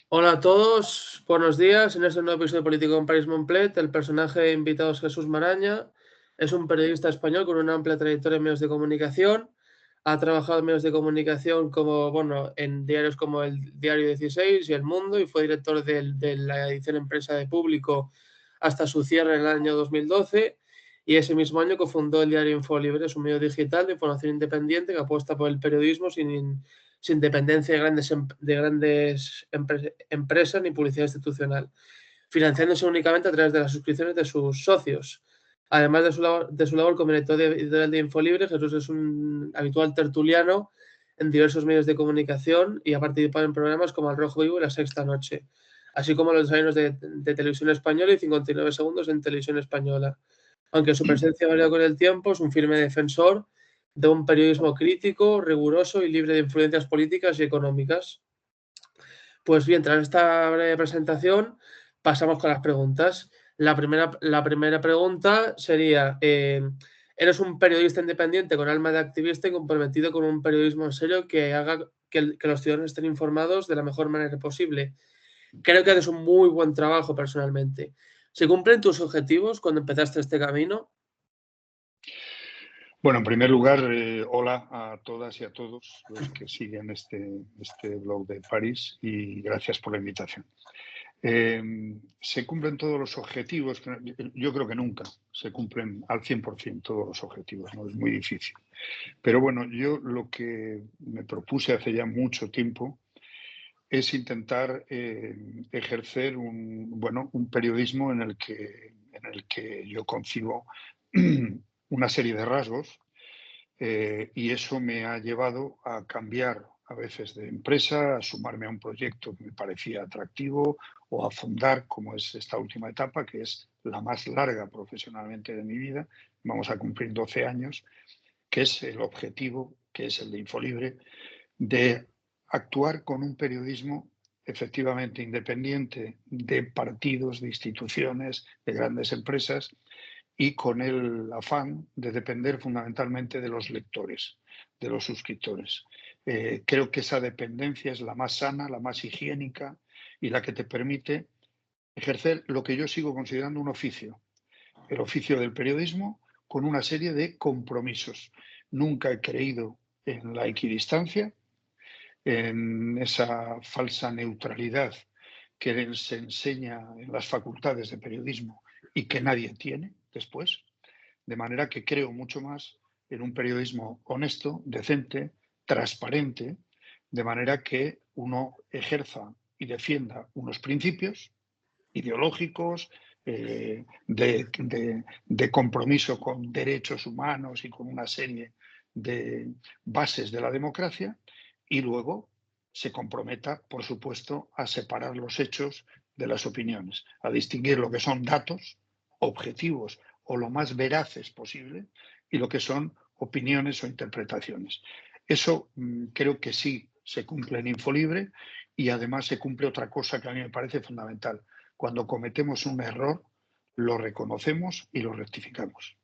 Hola a todos, buenos días. En este nuevo episodio de Político en París Montplet, el personaje invitado es Jesús Maraña. Es un periodista español con una amplia trayectoria en medios de comunicación. Ha trabajado en medios de comunicación como, bueno, en diarios como el Diario 16 y El Mundo, y fue director de la edición impresa de Público hasta su cierre en el año 2012. Y ese mismo año cofundó el diario Infolibre, es un medio digital de información independiente que apuesta por el periodismo sin dependencia de grandes empresas ni publicidad institucional, financiándose únicamente a través de las suscripciones de sus socios. Además de su labor como director editorial de Infolibre, Jesús es un habitual tertuliano en diversos medios de comunicación y ha participado en programas como Al Rojo Vivo y La Sexta Noche, así como los desayunos de Televisión Española y 59 segundos en Televisión Española. Aunque su presencia varía con el tiempo, es un firme defensor de un periodismo crítico, riguroso y libre de influencias políticas y económicas. Pues bien, tras esta breve presentación, pasamos con las preguntas. La primera pregunta sería, ¿eres un periodista independiente con alma de activista y comprometido con un periodismo en serio que haga que los ciudadanos estén informados de la mejor manera posible? Creo que haces un muy buen trabajo personalmente. ¿Se cumplen tus objetivos cuando empezaste este camino? Bueno, en primer lugar, hola a todas y a todos los que siguen este blog de París y gracias por la invitación. ¿Se cumplen todos los objetivos? Yo creo que nunca se cumplen al 100% todos los objetivos, ¿no? Es muy difícil. Pero bueno, yo lo que me propuse hace ya mucho tiempo es intentar ejercer un periodismo en el que yo concibo una serie de rasgos y eso me ha llevado a cambiar a veces de empresa, a sumarme a un proyecto que me parecía atractivo o a fundar, como es esta última etapa, que es la más larga profesionalmente de mi vida. Vamos a cumplir 12 años, que es el objetivo, que es el de Infolibre, de actuar con un periodismo efectivamente independiente de partidos, de instituciones, de grandes empresas, y con el afán de depender fundamentalmente de los lectores, de los suscriptores. Creo que esa dependencia es la más sana, la más higiénica y la que te permite ejercer lo que yo sigo considerando un oficio, el oficio del periodismo, con una serie de compromisos. Nunca he creído en la equidistancia, en esa falsa neutralidad que se enseña en las facultades de periodismo y que nadie tiene después. De manera que creo mucho más en un periodismo honesto, decente, transparente, de manera que uno ejerza y defienda unos principios ideológicos, de compromiso con derechos humanos y con una serie de bases de la democracia, y luego se comprometa, por supuesto, a separar los hechos de las opiniones, a distinguir lo que son datos objetivos o lo más veraces posible y lo que son opiniones o interpretaciones. Eso creo que sí se cumple en Infolibre y además se cumple otra cosa que a mí me parece fundamental. Cuando cometemos un error, lo reconocemos y lo rectificamos.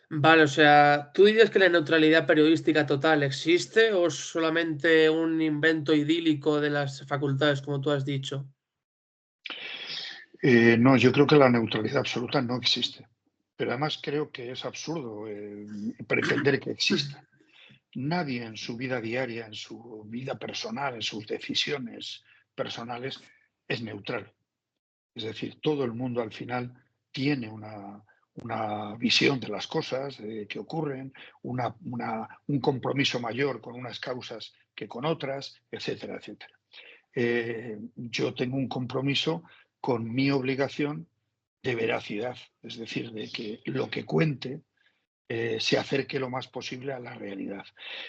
Vale, o sea, ¿tú dirías que la neutralidad periodística total existe o es solamente un invento idílico de las facultades, como tú has dicho? No, yo creo que la neutralidad absoluta no existe. Pero además creo que es absurdo pretender que exista. Nadie en su vida diaria, en su vida personal, en sus decisiones personales, es neutral. Es decir, todo el mundo al final tiene una visión de las cosas que ocurren, un compromiso mayor con unas causas que con otras, etcétera, etcétera. Yo tengo un compromiso con mi obligación de veracidad, es decir, de que lo que cuente se acerque lo más posible a la realidad.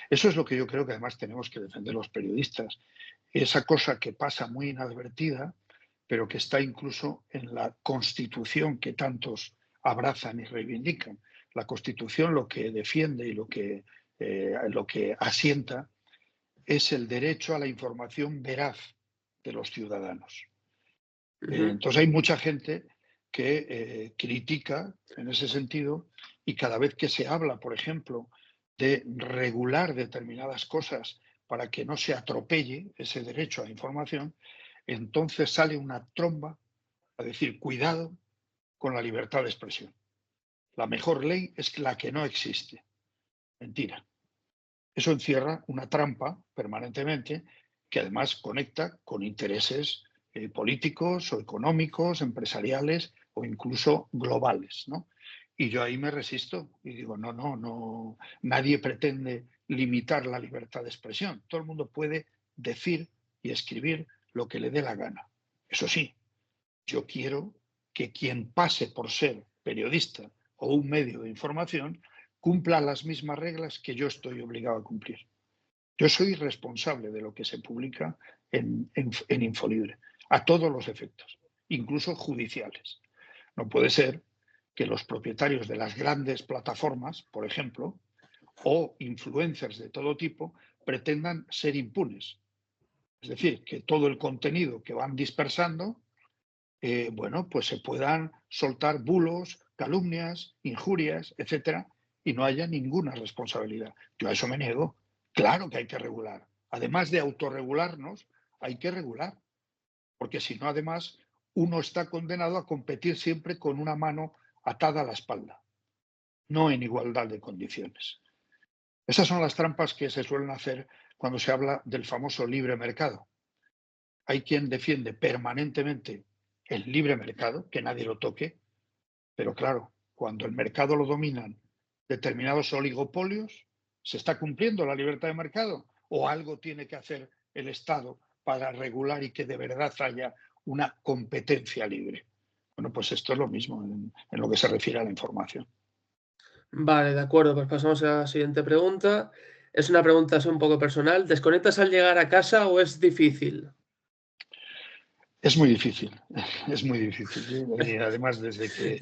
Eso es lo que yo creo que además tenemos que defender los periodistas. Esa cosa que pasa muy inadvertida, pero que está incluso en la Constitución que tantos abrazan y reivindican. La Constitución lo que defiende y lo que asienta es el derecho a la información veraz de los ciudadanos. Ujú. Entonces hay mucha gente que critica en ese sentido y cada vez que se habla, por ejemplo, de regular determinadas cosas para que no se atropelle ese derecho a la información, entonces sale una tromba a decir, cuidado con la libertad de expresión. La mejor ley es la que no existe. Mentira. Eso encierra una trampa permanentemente que además conecta con intereses políticos o económicos, empresariales o incluso globales, ¿no? Y yo ahí me resisto y digo, no, nadie pretende limitar la libertad de expresión. Todo el mundo puede decir y escribir lo que le dé la gana. Eso sí, yo quiero que quien pase por ser periodista o un medio de información cumpla las mismas reglas que yo estoy obligado a cumplir. Yo soy responsable de lo que se publica en Infolibre, a todos los efectos, incluso judiciales. No puede ser que los propietarios de las grandes plataformas, por ejemplo, o influencers de todo tipo, pretendan ser impunes. Es decir, que todo el contenido que van dispersando, bueno, pues se puedan soltar bulos, calumnias, injurias, etcétera, y no haya ninguna responsabilidad. Yo a eso me niego. Claro que hay que regular. Además de autorregularnos, hay que regular, porque si no, además, uno está condenado a competir siempre con una mano atada a la espalda, no en igualdad de condiciones. Esas son las trampas que se suelen hacer cuando se habla del famoso libre mercado. Hay quien defiende permanentemente el libre mercado, que nadie lo toque, pero claro, cuando el mercado lo dominan determinados oligopolios, ¿se está cumpliendo la libertad de mercado? ¿O algo tiene que hacer el Estado para regular y que de verdad haya una competencia libre? Bueno, pues esto es lo mismo en lo que se refiere a la información. Vale, de acuerdo, pues pasamos a la siguiente pregunta. Es una pregunta así un poco personal. ¿Desconectas al llegar a casa o es difícil? Es muy difícil, es muy difícil. Y además, desde que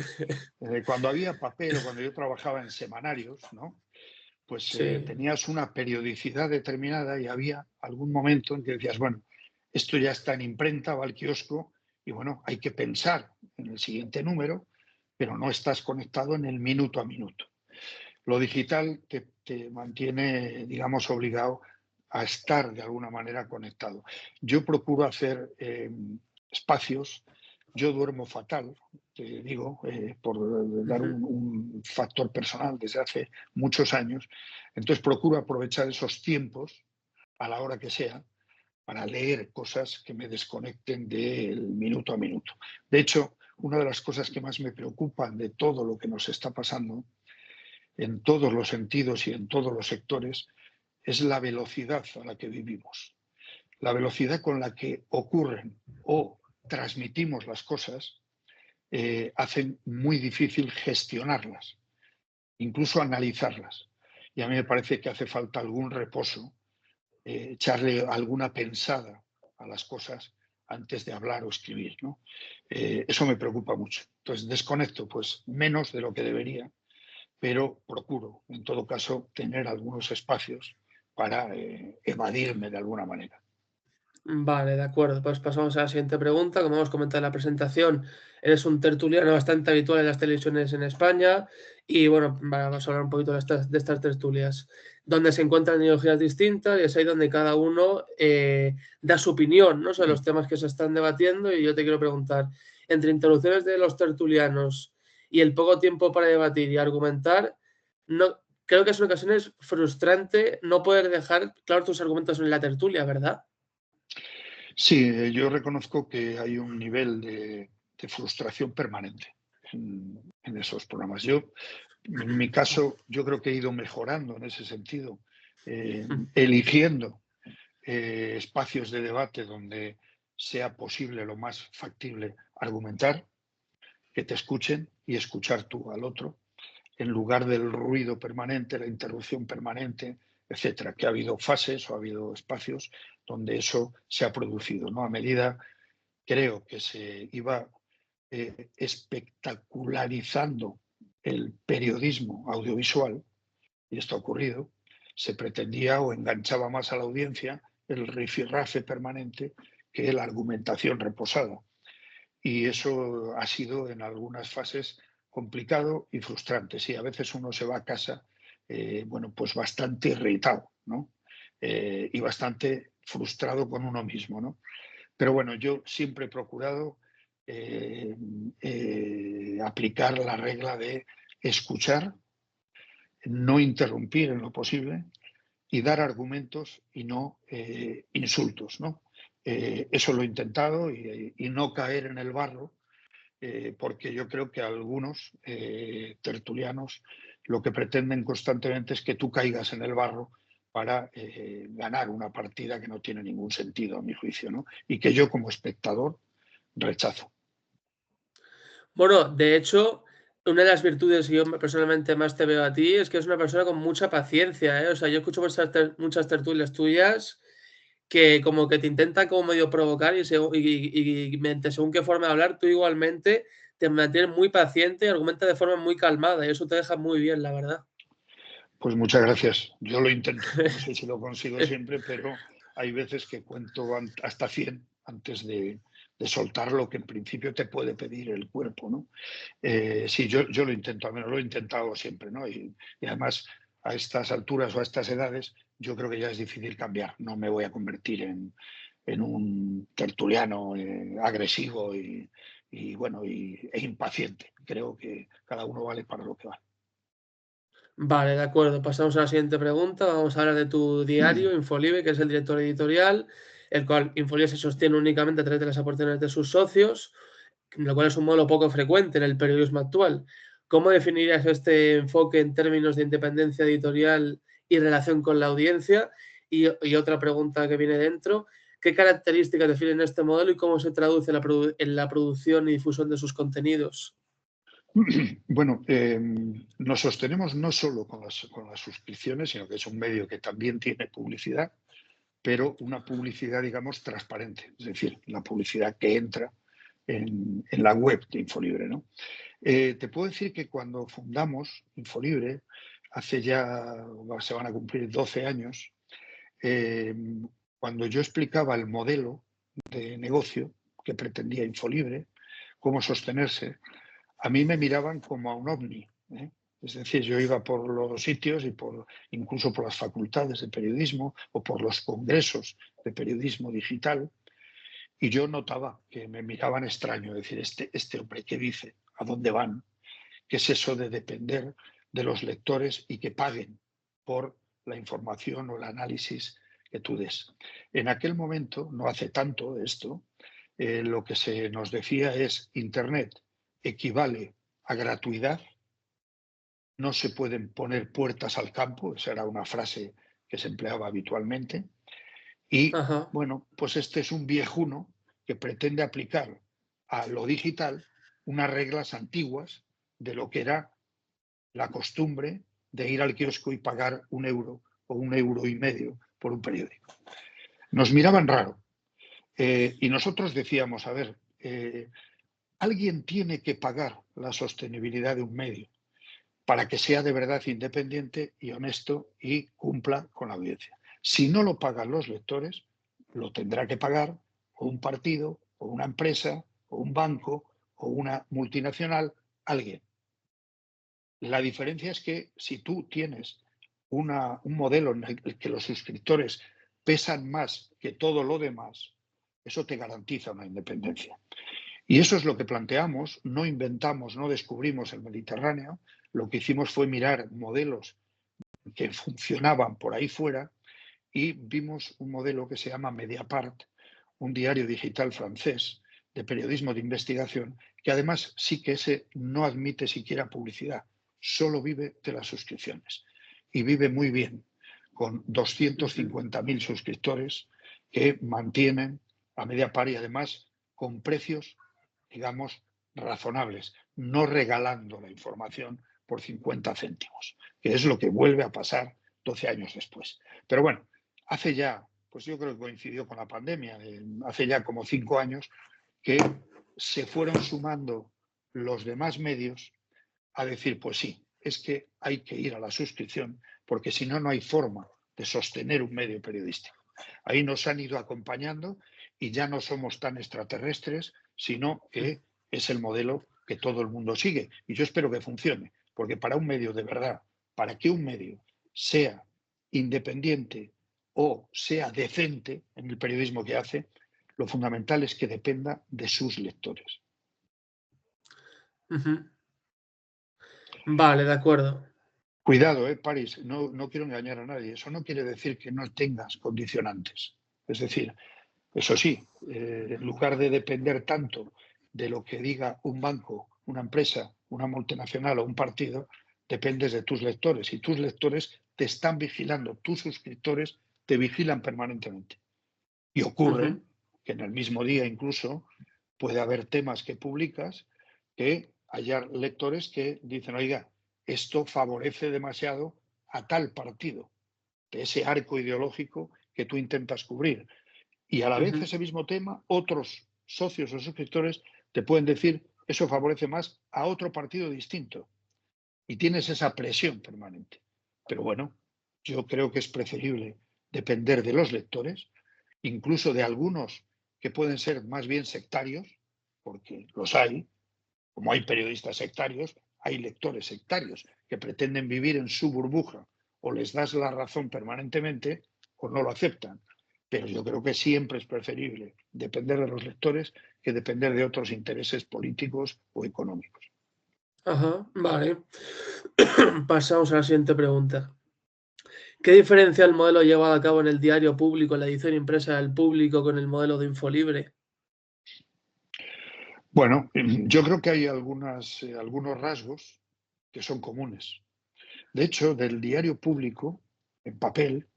cuando había papel o cuando yo trabajaba en semanarios, ¿no? Pues Sí, tenías una periodicidad determinada y había algún momento en que decías, bueno, esto ya está en imprenta, va al kiosco y bueno, hay que pensar en el siguiente número, pero no estás conectado en el minuto a minuto. Lo digital te mantiene, digamos, obligado a estar de alguna manera conectado. Yo procuro hacer espacios, yo duermo fatal, te digo, por dar ujú, un factor personal desde hace muchos años, entonces procuro aprovechar esos tiempos a la hora que sea para leer cosas que me desconecten del minuto a minuto. De hecho, una de las cosas que más me preocupan de todo lo que nos está pasando en todos los sentidos y en todos los sectores, es la velocidad a la que vivimos. La velocidad con la que ocurren o transmitimos las cosas hacen muy difícil gestionarlas, incluso analizarlas. Y a mí me parece que hace falta algún reposo, echarle alguna pensada a las cosas antes de hablar o escribir, ¿no? Eso me preocupa mucho. Entonces desconecto pues menos de lo que debería, pero procuro, en todo caso, tener algunos espacios para evadirme de alguna manera. vale, de acuerdo. Pues pasamos a la siguiente pregunta. Como hemos comentado en la presentación, eres un tertuliano bastante habitual en las televisiones en España y bueno, vamos a hablar un poquito de estas tertulias, donde se encuentran ideologías distintas y es ahí donde cada uno da su opinión, ¿no?, sobre los temas que se están debatiendo y yo te quiero preguntar, entre interrupciones de los tertulianos y el poco tiempo para debatir y argumentar, no, creo que es en ocasiones frustrante no poder dejar claros tus argumentos en la tertulia, ¿verdad? Sí, yo reconozco que hay un nivel de frustración permanente en esos programas. Yo, en mi caso, yo creo que he ido mejorando en ese sentido, eligiendo espacios de debate donde sea posible lo más factible argumentar, que te escuchen y escuchar tú al otro, en lugar del ruido permanente, la interrupción permanente, etcétera, que ha habido fases o ha habido espacios donde eso se ha producido, ¿no? A medida, creo, que se iba espectacularizando el periodismo audiovisual, y esto ha ocurrido, se pretendía o enganchaba más a la audiencia el rifirrafe permanente que la argumentación reposada. Y eso ha sido en algunas fases complicado y frustrante. Sí, a veces uno se va a casa, bueno, pues bastante irritado, ¿no? Y bastante frustrado con uno mismo, ¿no? Pero bueno, yo siempre he procurado aplicar la regla de escuchar, no interrumpir en lo posible y dar argumentos y no insultos, ¿no? Eso lo he intentado y no caer en el barro, porque yo creo que algunos tertulianos lo que pretenden constantemente es que tú caigas en el barro para ganar una partida que no tiene ningún sentido, a mi juicio, ¿no? Y que yo como espectador rechazo. Bueno, de hecho, una de las virtudes que yo personalmente más te veo a ti es que eres una persona con mucha paciencia, ¿eh? O sea, yo escucho muchas tertulias tuyas que como que te intentan como medio provocar y mediante según qué forma de hablar, tú igualmente te mantienes muy paciente y argumentas de forma muy calmada y eso te deja muy bien, la verdad. Pues muchas gracias. Yo lo intento. No sé si lo consigo siempre, pero hay veces que cuento hasta 100 antes de soltar lo que en principio te puede pedir el cuerpo, ¿no? Sí, yo lo intento, al menos lo he intentado siempre, ¿no? Y además, a estas alturas o a estas edades, yo creo que ya es difícil cambiar. No me voy a convertir en un tertuliano agresivo bueno, e impaciente. Creo que cada uno vale para lo que vale. Vale, de acuerdo. Pasamos a la siguiente pregunta. Vamos a hablar de tu diario, Infolibre, que es el director editorial, el cual Infolibre se sostiene únicamente a través de las aportaciones de sus socios, lo cual es un modelo poco frecuente en el periodismo actual. ¿Cómo definirías este enfoque en términos de independencia editorial y relación con la audiencia? Y otra pregunta que viene dentro, ¿qué características definen este modelo y cómo se traduce en la producción y difusión de sus contenidos? Bueno, nos sostenemos no solo con las suscripciones, sino que es un medio que también tiene publicidad, pero una publicidad, digamos, transparente, es decir, la publicidad que entra en la web de Infolibre, ¿no? Te puedo decir que cuando fundamos Infolibre, hace ya, se van a cumplir 12 años, eh, cuando yo explicaba el modelo de negocio que pretendía Infolibre, cómo sostenerse, a mí me miraban como a un ovni, ¿eh? Es decir, yo iba por los sitios y incluso por las facultades de periodismo o por los congresos de periodismo digital y yo notaba que me miraban extraño, decir, este hombre, ¿qué dice? ¿A dónde van? ¿Qué es eso de depender de los lectores y que paguen por la información o el análisis que tú des? En aquel momento, no hace tanto de esto, lo que se nos decía es Internet equivale a gratuidad, no se pueden poner puertas al campo, esa era una frase que se empleaba habitualmente, y Ajá. bueno, pues este es un viejuno que pretende aplicar a lo digital unas reglas antiguas de lo que era la costumbre de ir al kiosco y pagar 1 euro o 1,5 € por un periódico. Nos miraban raro y nosotros decíamos, a ver, alguien tiene que pagar la sostenibilidad de un medio para que sea de verdad independiente y honesto y cumpla con la audiencia. Si no lo pagan los lectores, lo tendrá que pagar o un partido, o una empresa, o un banco, o una multinacional, alguien. La diferencia es que si tú tienes un modelo en el que los suscriptores pesan más que todo lo demás, eso te garantiza una independencia. Y eso es lo que planteamos, no inventamos, no descubrimos el Mediterráneo, lo que hicimos fue mirar modelos que funcionaban por ahí fuera y vimos un modelo que se llama Mediapart, un diario digital francés de periodismo de investigación, que además sí que ese no admite siquiera publicidad, solo vive de las suscripciones y vive muy bien, con Ujú. 250.000 suscriptores que mantienen a Mediapart y además con precios, digamos, razonables, no regalando la información por 50 céntimos, que es lo que vuelve a pasar 12 años después. Pero bueno, hace ya, pues yo creo que coincidió con la pandemia, hace ya como 5 años que se fueron sumando los demás medios a decir, pues sí, es que hay que ir a la suscripción porque si no, no hay forma de sostener un medio periodístico. Ahí nos han ido acompañando y ya no somos tan extraterrestres, sino que es el modelo que todo el mundo sigue. Y yo espero que funcione, porque para un medio de verdad, para que un medio sea independiente o sea decente en el periodismo que hace, lo fundamental es que dependa de sus lectores. Ujú. Vale, de acuerdo. Cuidado, París, no quiero engañar a nadie. Eso no quiere decir que no tengas condicionantes. Es decir, eso sí, en lugar de depender tanto de lo que diga un banco, una empresa, una multinacional o un partido, dependes de tus lectores y tus lectores te están vigilando, tus suscriptores te vigilan permanentemente. Y ocurre Ujú, que en el mismo día incluso puede haber temas que publicas que haya lectores que dicen, oiga, esto favorece demasiado a tal partido, de ese arco ideológico que tú intentas cubrir. Y a la vez ujú. ese mismo tema, otros socios o suscriptores te pueden decir, eso favorece más a otro partido distinto. Y tienes esa presión permanente. Pero bueno, yo creo que es preferible depender de los lectores, incluso de algunos que pueden ser más bien sectarios, porque los hay, como hay periodistas sectarios, hay lectores sectarios que pretenden vivir en su burbuja, o les das la razón permanentemente o no lo aceptan. Pero yo creo que siempre es preferible depender de los lectores que depender de otros intereses políticos o económicos. Ajá, vale. Pasamos a la siguiente pregunta. ¿Qué diferencia el modelo llevado a cabo en el diario público, en la edición impresa del público, con el modelo de Infolibre? Bueno, yo creo que hay algunos rasgos que son comunes. De hecho, del diario público, en papel,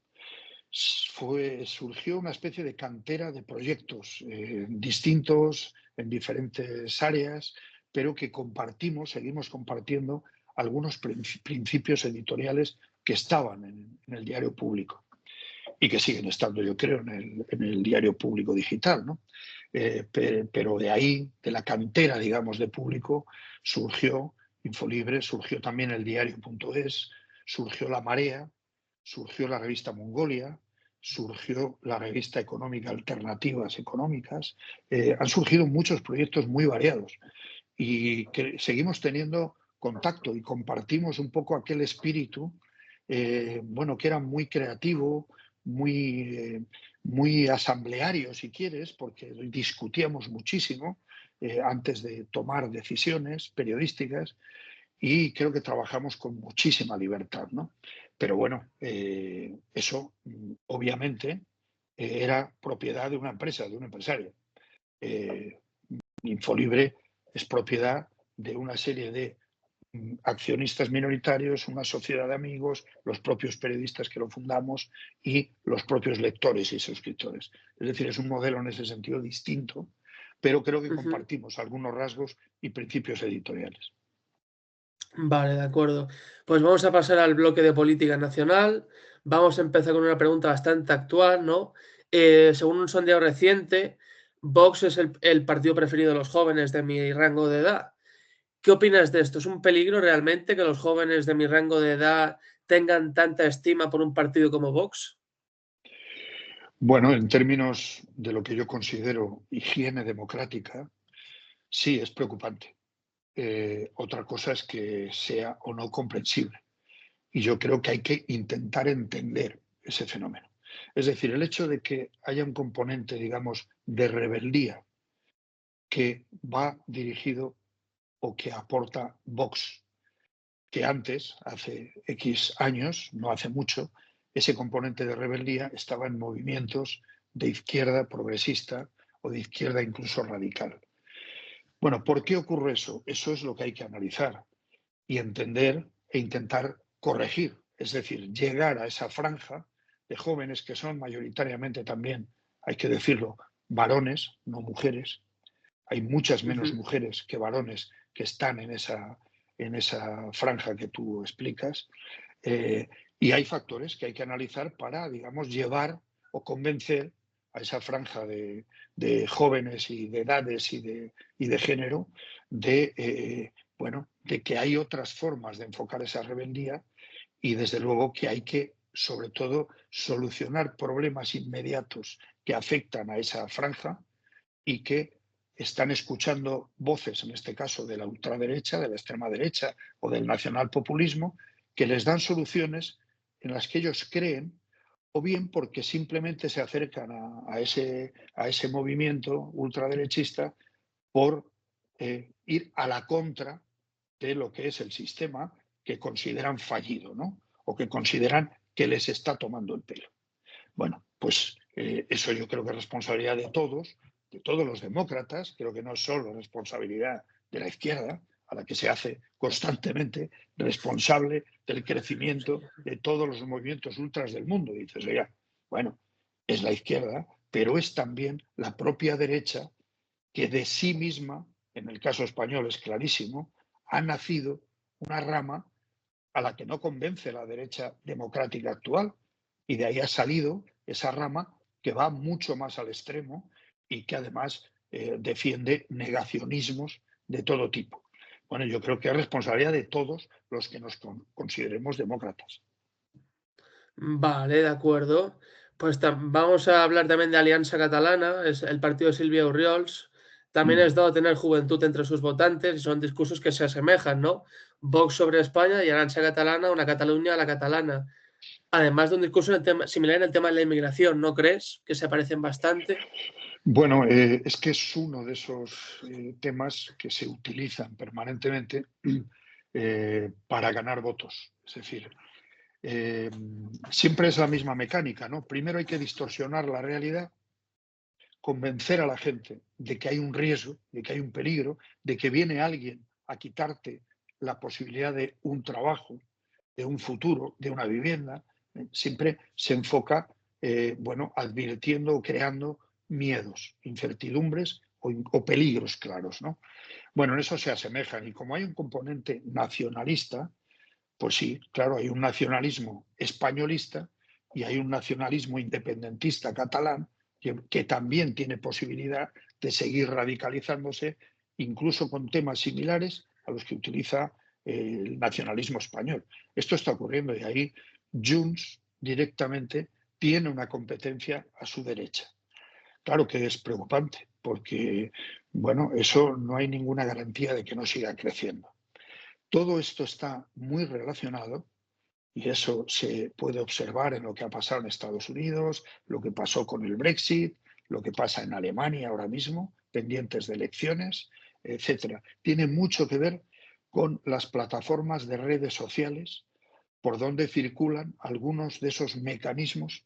surgió una especie de cantera de proyectos distintos en diferentes áreas, pero que compartimos, seguimos compartiendo algunos principios editoriales que estaban en el diario público y que siguen estando, yo creo, en el diario público digital, ¿no? Pero de ahí, de la cantera, digamos, de público, surgió Infolibre, surgió también el diario.es, surgió La Marea, surgió la revista Mongolia, surgió la revista económica Alternativas Económicas. Han surgido muchos proyectos muy variados y que seguimos teniendo contacto y compartimos un poco aquel espíritu, bueno, que era muy creativo, muy asambleario, si quieres, porque discutíamos muchísimo antes de tomar decisiones periodísticas y creo que trabajamos con muchísima libertad, ¿no? Pero bueno, eso obviamente era propiedad de una empresa, de un empresario. Eh, Infolibre es propiedad de una serie de accionistas minoritarios, una sociedad de amigos, los propios periodistas que lo fundamos y los propios lectores y suscriptores. Es decir, es un modelo en ese sentido distinto, pero creo que Ujú. compartimos algunos rasgos y principios editoriales. Vale, de acuerdo. Pues vamos a pasar al bloque de política nacional. Vamos a empezar con una pregunta bastante actual, ¿no? Según un sondeo reciente, Vox es el partido preferido de los jóvenes de mi rango de edad. ¿Qué opinas de esto? ¿Es un peligro realmente que los jóvenes de mi rango de edad tengan tanta estima por un partido como Vox? Bueno, en términos de lo que yo considero higiene democrática, sí, es preocupante. Otra cosa es que sea o no comprensible. Y yo creo que hay que intentar entender ese fenómeno. Es decir, el hecho de que haya un componente, digamos, de rebeldía que va dirigido o que aporta Vox, que antes, hace X años, no hace mucho, ese componente de rebeldía estaba en movimientos de izquierda progresista o de izquierda incluso radical. Bueno, ¿por qué ocurre eso? Eso es lo que hay que analizar y entender e intentar corregir, es decir, llegar a esa franja de jóvenes que son mayoritariamente también, hay que decirlo, varones, no mujeres. Hay muchas menos Ujú, mujeres que varones que están en esa franja que tú explicas. Eh, y hay factores que hay que analizar para, digamos, llevar o convencer a esa franja de jóvenes y de edades y de género bueno, de que hay otras formas de enfocar esa rebeldía y desde luego que hay que, sobre todo, solucionar problemas inmediatos que afectan a esa franja y que están escuchando voces, en este caso de la ultraderecha, de la extrema derecha o del nacionalpopulismo, que les dan soluciones en las que ellos creen o bien porque simplemente se acercan a ese movimiento ultraderechista por ir a la contra de lo que es el sistema que consideran fallido, ¿no? O que consideran que les está tomando el pelo. Bueno, pues eso yo creo que es responsabilidad de todos los demócratas, creo que no es solo responsabilidad de la izquierda, a la que se hace constantemente responsable del crecimiento de todos los movimientos ultras del mundo. Y dices, oiga, bueno, es la izquierda, pero es también la propia derecha que de sí misma, en el caso español es clarísimo, ha nacido una rama a la que no convence la derecha democrática actual, y de ahí ha salido esa rama que va mucho más al extremo y que además defiende negacionismos de todo tipo. Bueno, yo creo que es responsabilidad de todos los que nos consideremos demócratas. Vale, de acuerdo. Pues vamos a hablar también de Alianza Catalana, es el partido de Silvia Oriols. También Mm. es dado tener juventud entre sus votantes y son discursos que se asemejan, ¿no? Vox sobre España y Alianza Catalana, una Cataluña a la catalana. Además de un discurso similar en el tema de la inmigración, ¿no crees? Que se parecen bastante. Bueno, es que es uno de esos temas que se utilizan permanentemente para ganar votos. Es decir, eh, siempre es la misma mecánica, ¿no? Primero hay que distorsionar la realidad, convencer a la gente de que hay un riesgo, de que hay un peligro, de que viene alguien a quitarte la posibilidad de un trabajo, de un futuro, de una vivienda. Siempre se enfoca, bueno, advirtiendo o creando miedos, incertidumbres o peligros claros, ¿no? Bueno, en eso se asemejan. Y como hay un componente nacionalista, pues sí, claro, hay un nacionalismo españolista y hay un nacionalismo independentista catalán que también tiene posibilidad de seguir radicalizándose, incluso con temas similares a los que utiliza el nacionalismo español. Esto está ocurriendo y ahí Junts directamente tiene una competencia a su derecha. Claro que es preocupante porque, bueno, eso no hay ninguna garantía de que no siga creciendo. Todo esto está muy relacionado y eso se puede observar en lo que ha pasado en Estados Unidos, lo que pasó con el Brexit, lo que pasa en Alemania ahora mismo, pendientes de elecciones, etcétera. Tiene mucho que ver con las plataformas de redes sociales por donde circulan algunos de esos mecanismos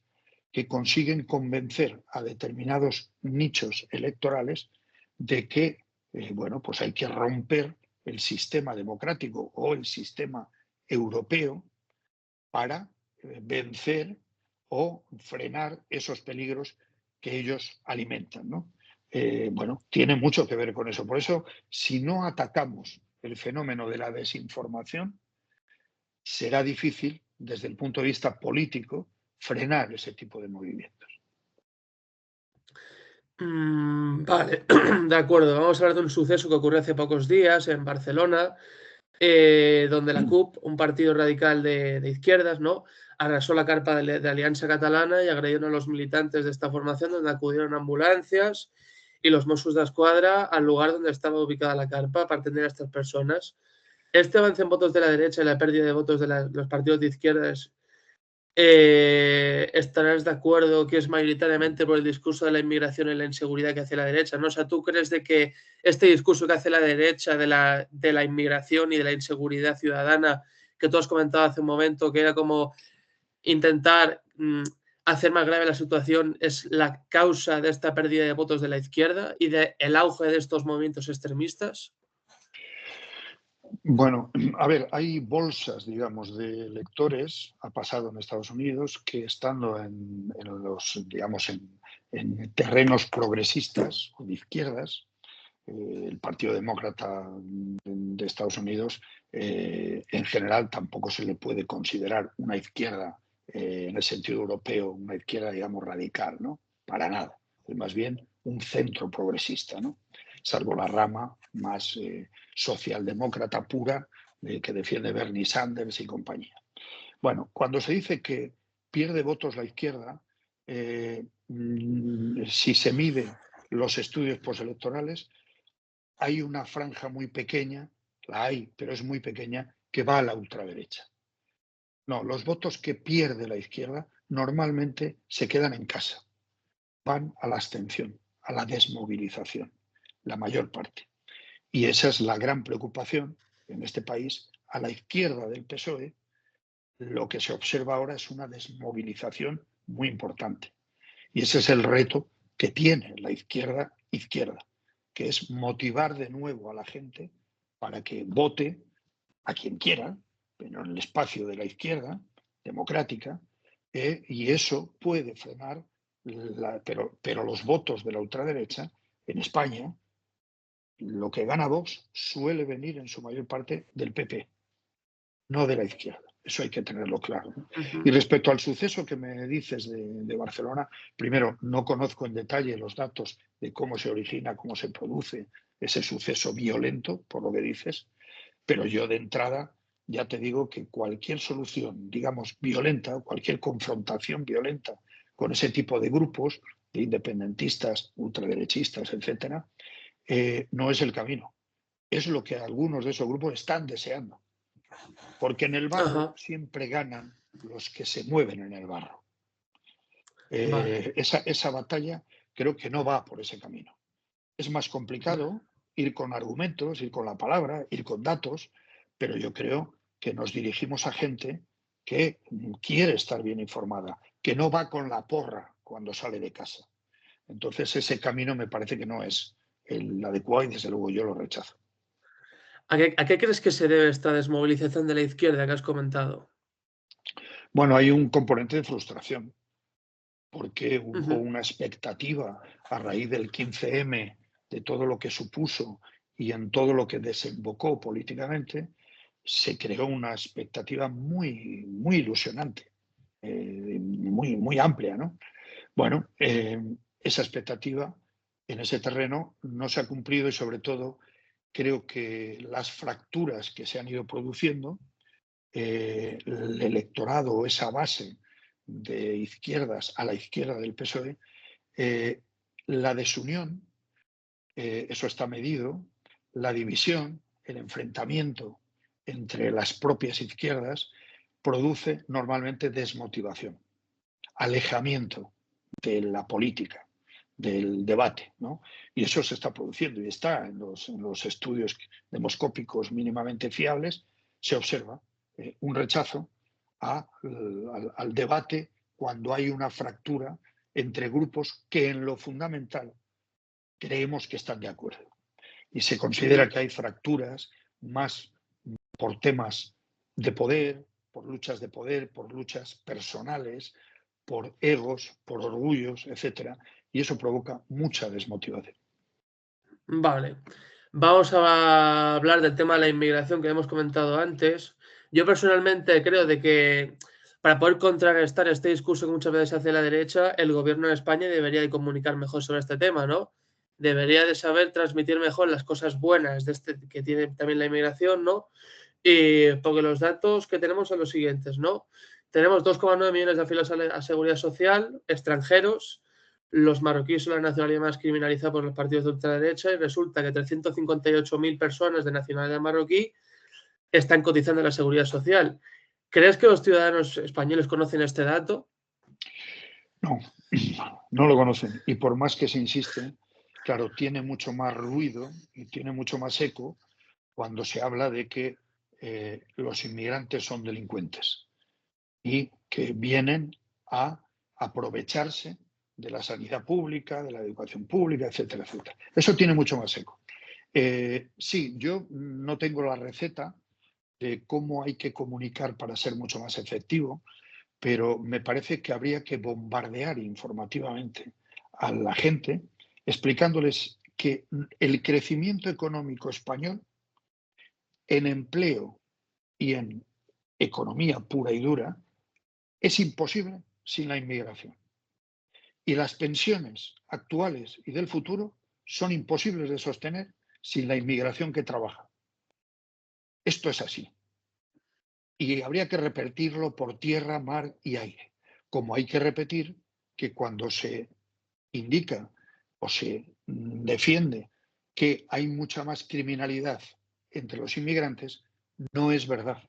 que consiguen convencer a determinados nichos electorales de que, bueno, pues hay que romper el sistema democrático o el sistema europeo para vencer o frenar esos peligros que ellos alimentan, ¿no? Bueno, tiene mucho que ver con eso. Por eso, si no atacamos el fenómeno de la desinformación, será difícil, desde el punto de vista político, frenar ese tipo de movimientos. Vale, de acuerdo. Vamos a hablar de un suceso que ocurrió hace pocos días en Barcelona, donde la CUP, un partido radical de izquierdas, ¿no? Arrasó la carpa de Alianza Catalana y agredieron a los militantes de esta formación, donde acudieron ambulancias y los Mossos d'Esquadra al lugar donde estaba ubicada la carpa para atender a estas personas. Este avance en votos de la derecha y la pérdida de votos de los partidos de izquierdas, estarás de acuerdo que es mayoritariamente por el discurso de la inmigración y la inseguridad que hace la derecha, ¿no? O sea, ¿tú crees de que este discurso que hace la derecha de la inmigración y de la inseguridad ciudadana, que tú has comentado hace un momento, que era como intentar hacer más grave la situación, es la causa de esta pérdida de votos de la izquierda y del auge de estos movimientos extremistas? Bueno, a ver, hay bolsas, digamos, de electores, ha pasado en Estados Unidos, que estando en los, digamos, en terrenos progresistas o de izquierdas, el Partido Demócrata de Estados Unidos, en general, tampoco se le puede considerar una izquierda, en el sentido europeo, una izquierda, digamos, radical, ¿no? Para nada. Es más bien un centro progresista, ¿no? Salvo la rama más socialdemócrata pura que defiende Bernie Sanders y compañía. Bueno, cuando se dice que pierde votos la izquierda, si se mide los estudios postelectorales, hay una franja muy pequeña, la hay, pero es muy pequeña, que va a la ultraderecha. No, los votos que pierde la izquierda normalmente se quedan en casa, van a la abstención, a la desmovilización, la mayor parte. Y esa es la gran preocupación en este país. A la izquierda del PSOE, lo que se observa ahora es una desmovilización muy importante. Y ese es el reto que tiene la izquierda, que es motivar de nuevo a la gente para que vote a quien quiera, pero en el espacio de la izquierda democrática, y eso puede frenar, pero los votos de la ultraderecha en España, lo que gana Vox suele venir en su mayor parte del PP, no de la izquierda. Eso hay que tenerlo claro, ¿no? Y respecto al suceso que me dices de Barcelona, primero, no conozco en detalle los datos de cómo se origina, cómo se produce ese suceso violento, por lo que dices, pero yo de entrada ya te digo que cualquier solución, digamos, violenta, cualquier confrontación violenta con ese tipo de grupos, de independentistas, ultraderechistas, etcétera, no es el camino. Es lo que algunos de esos grupos están deseando. Porque en el barro siempre ganan los que se mueven en el barro. Vale. Esa batalla creo que no va por ese camino. Es más complicado ir con argumentos, ir con la palabra, ir con datos, pero yo creo que nos dirigimos a gente que quiere estar bien informada, que no va con la porra cuando sale de casa. Entonces ese camino me parece que no es el adecuado y desde luego yo lo rechazo. ¿A qué crees que se debe esta desmovilización de la izquierda que has comentado? Bueno, hay un componente de frustración, porque hubo Ujú. una expectativa a raíz del 15M, de todo lo que supuso y en todo lo que desembocó políticamente, se creó una expectativa muy, muy ilusionante, muy, muy amplia, ¿no? Bueno, esa expectativa en ese terreno no se ha cumplido y sobre todo creo que las fracturas que se han ido produciendo, el electorado, esa base de izquierdas a la izquierda del PSOE, la desunión, eso está medido, la división, el enfrentamiento entre las propias izquierdas produce normalmente desmotivación, alejamiento de la política, del debate, ¿no? Y eso se está produciendo y está en los estudios demoscópicos mínimamente fiables, se observa un rechazo al debate cuando hay una fractura entre grupos que en lo fundamental creemos que están de acuerdo. Y se considera que hay fracturas más por temas de poder, por luchas de poder, por luchas personales, por egos, por orgullos, etcétera, y eso provoca mucha desmotivación. Vale. Vamos a hablar del tema de la inmigración que hemos comentado antes. Yo personalmente creo de que para poder contrarrestar este discurso que muchas veces hace la derecha, el gobierno de España debería de comunicar mejor sobre este tema, ¿no? Debería de saber transmitir mejor las cosas buenas de este, que tiene también la inmigración, ¿no? Y porque los datos que tenemos son los siguientes, ¿no? Tenemos 2,9 millones de afiliados a la Seguridad Social, extranjeros. Los marroquíes son la nacionalidad más criminalizada por los partidos de ultraderecha y resulta que 358.000 personas de nacionalidad marroquí están cotizando en la Seguridad Social. ¿Crees que los ciudadanos españoles conocen este dato? No, no lo conocen. Y por más que se insiste, claro, tiene mucho más ruido y tiene mucho más eco cuando se habla de que los inmigrantes son delincuentes y que vienen a aprovecharse de la sanidad pública, de la educación pública, etcétera, etcétera. Eso tiene mucho más eco. Sí, yo no tengo la receta de cómo hay que comunicar para ser mucho más efectivo, pero me parece que habría que bombardear informativamente a la gente explicándoles que el crecimiento económico español en empleo y en economía pura y dura es imposible sin la inmigración. Y las pensiones actuales y del futuro son imposibles de sostener sin la inmigración que trabaja. Esto es así. Y habría que repetirlo por tierra, mar y aire. Como hay que repetir que cuando se indica o se defiende que hay mucha más criminalidad entre los inmigrantes, no es verdad.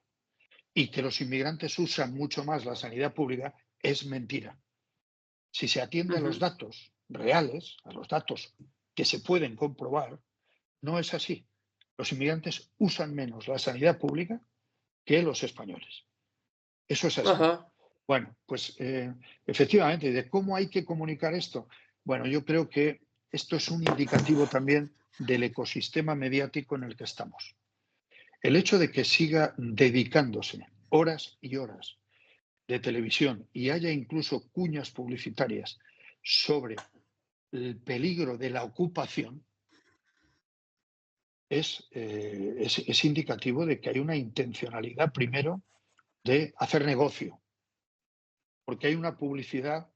Y que los inmigrantes usan mucho más la sanidad pública, es mentira. Si se atiende a los Ujú. datos reales, a los datos que se pueden comprobar, no es así. Los inmigrantes usan menos la sanidad pública que los españoles. Eso es así. Ajá. Bueno, pues efectivamente, ¿de cómo hay que comunicar esto? Bueno, yo creo que esto es un indicativo también del ecosistema mediático en el que estamos. El hecho de que siga dedicándose horas y horas de televisión y haya incluso cuñas publicitarias sobre el peligro de la ocupación es indicativo de que hay una intencionalidad primero de hacer negocio, porque hay una publicidad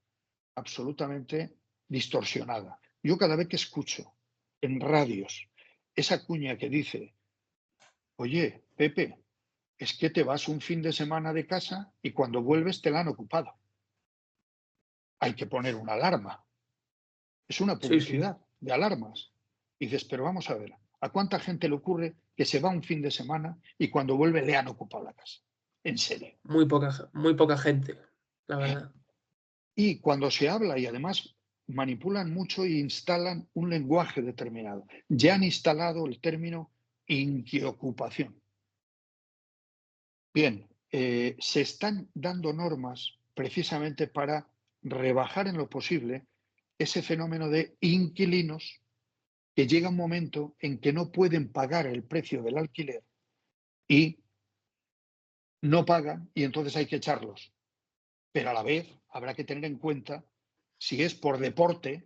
absolutamente distorsionada. Yo cada vez que escucho en radios esa cuña que dice, oye, Pepe, es que te vas un fin de semana de casa y cuando vuelves te la han ocupado. Hay que poner una alarma. Es una Sí, sí. publicidad de alarmas. Y dices, pero vamos a ver, ¿a cuánta gente le ocurre que se va un fin de semana y cuando vuelve le han ocupado la casa? En serio. Muy poca gente, la ¿Eh? verdad. Y cuando se habla y además manipulan mucho e instalan un lenguaje determinado. Ya han instalado el término inquiocupación. Bien, se están dando normas precisamente para rebajar en lo posible ese fenómeno de inquilinos que llega un momento en que no pueden pagar el precio del alquiler y no pagan y entonces hay que echarlos. Pero a la vez habrá que tener en cuenta si es por deporte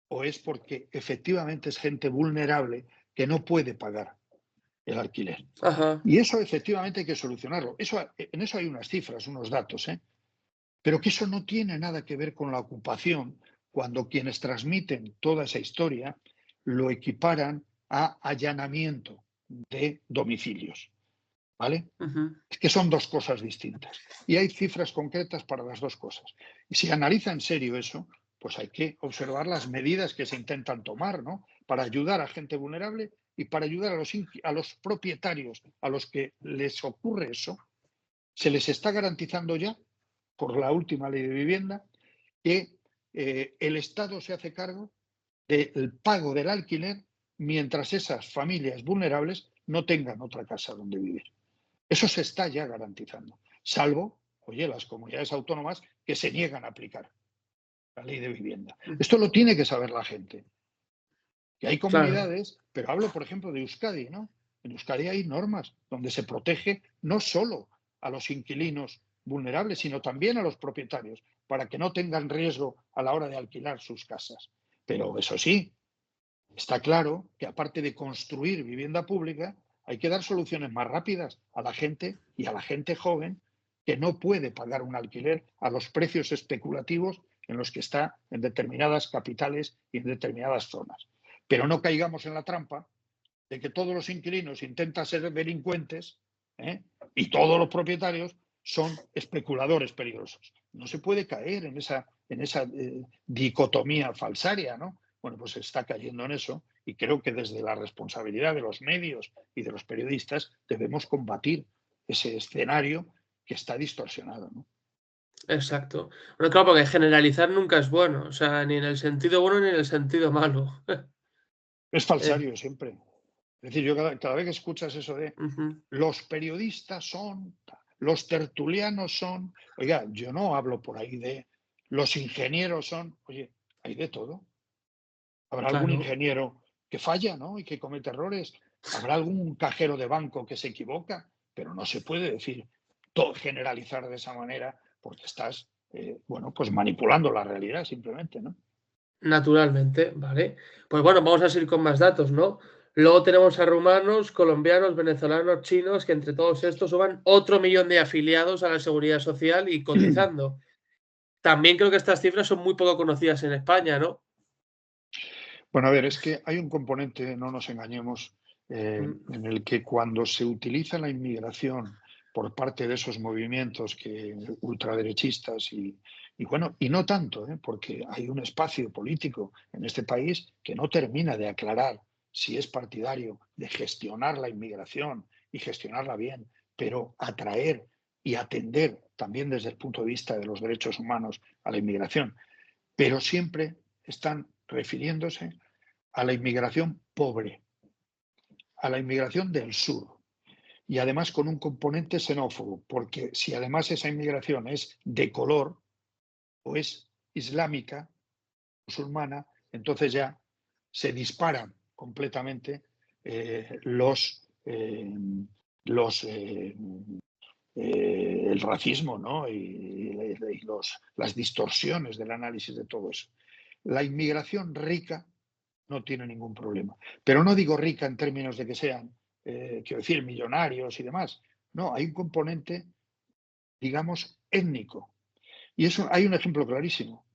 o es porque efectivamente es gente vulnerable que no puede pagar el alquiler. Ajá. Y eso efectivamente hay que solucionarlo. En eso hay unas cifras, unos datos, ¿eh? Pero que eso no tiene nada que ver con la ocupación cuando quienes transmiten toda esa historia lo equiparan a allanamiento de domicilios. ¿Vale? Ujú. Es que son dos cosas distintas. Y hay cifras concretas para las dos cosas. Y si analiza en serio eso, pues hay que observar las medidas que se intentan tomar, ¿no? Para ayudar a gente vulnerable y para ayudar a los propietarios a los que les ocurre eso. Se les está garantizando ya, por la última ley de vivienda, que el Estado se hace cargo del pago del alquiler mientras esas familias vulnerables no tengan otra casa donde vivir. Eso se está ya garantizando, salvo, oye, las comunidades autónomas que se niegan a aplicar la ley de vivienda. Mm. Esto lo tiene que saber la gente. Que hay Claro. comunidades, pero hablo, por ejemplo, de Euskadi, ¿no? En Euskadi hay normas donde se protege no solo a los inquilinos vulnerables, sino también a los propietarios, para que no tengan riesgo a la hora de alquilar sus casas. Pero eso sí, está claro que aparte de construir vivienda pública, hay que dar soluciones más rápidas a la gente y a la gente joven que no puede pagar un alquiler a los precios especulativos en los que está en determinadas capitales y en determinadas zonas. Pero no caigamos en la trampa de que todos los inquilinos intentan ser delincuentes, ¿eh? Y todos los propietarios son especuladores peligrosos. No se puede caer en esa dicotomía falsaria, ¿no? Bueno, pues se está cayendo en eso y creo que desde la responsabilidad de los medios y de los periodistas debemos combatir ese escenario que está distorsionado, ¿no? Exacto. Bueno, claro, porque generalizar nunca es bueno, o sea, ni en el sentido bueno ni en el sentido malo. Es Eh, falsario siempre. Es decir, yo cada vez que escuchas eso de Ujú. los periodistas son, los tertulianos son, oiga, yo no hablo por ahí de los ingenieros son, oye, hay de todo. Habrá algún Claro. ingeniero que falla, ¿no? Y que comete errores. Habrá algún cajero de banco que se equivoca, pero no se puede decir todo, generalizar de esa manera porque estás, bueno, pues manipulando la realidad simplemente, ¿no? Naturalmente, vale. Pues bueno, vamos a seguir con más datos, ¿no? Luego tenemos a rumanos, colombianos, venezolanos, chinos, que entre todos estos suman otro millón de afiliados a la seguridad social y cotizando. También creo que estas cifras son muy poco conocidas en España, ¿no? Bueno, a ver, es que hay un componente, no nos engañemos, Mm. en el que cuando se utiliza la inmigración por parte de esos movimientos ultraderechistas y bueno, y no tanto, porque hay un espacio político en este país que no termina de aclarar si es partidario de gestionar la inmigración y gestionarla bien, pero atraer y atender también desde el punto de vista de los derechos humanos a la inmigración, pero siempre están refiriéndose a la inmigración pobre, a la inmigración del sur, y además con un componente xenófobo, porque si además esa inmigración es de color o es islámica, musulmana, entonces ya se disparan completamente el racismo, ¿no? Las distorsiones del análisis de todo eso. La inmigración rica no tiene ningún problema. Pero no digo rica en términos de que sean, quiero decir, millonarios y demás. No, hay un componente, digamos, étnico. Y eso hay un ejemplo clarísimo.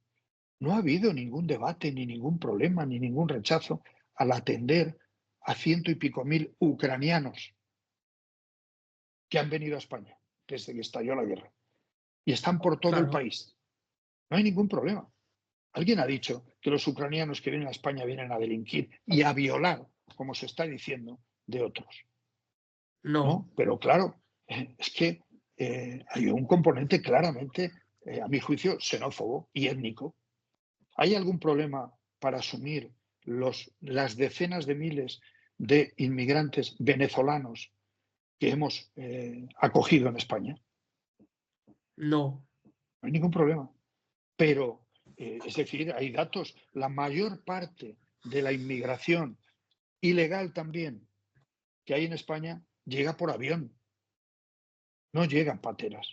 No ha habido ningún debate, ni ningún problema, ni ningún rechazo al atender a 100 y pico mil ucranianos que han venido a España desde que estalló la guerra. Y están por todo el Claro. país. No hay ningún problema. ¿Alguien ha dicho que los ucranianos que vienen a España vienen a delinquir y a violar, como se está diciendo, de otros? No. ¿No? Pero claro, es que hay un componente claramente, a mi juicio, xenófobo y étnico. ¿Hay algún problema para asumir las decenas de miles de inmigrantes venezolanos que hemos acogido en España? No. No hay ningún problema. Pero, es decir, hay datos. La mayor parte de la inmigración ilegal también que hay en España llega por avión. No llegan pateras.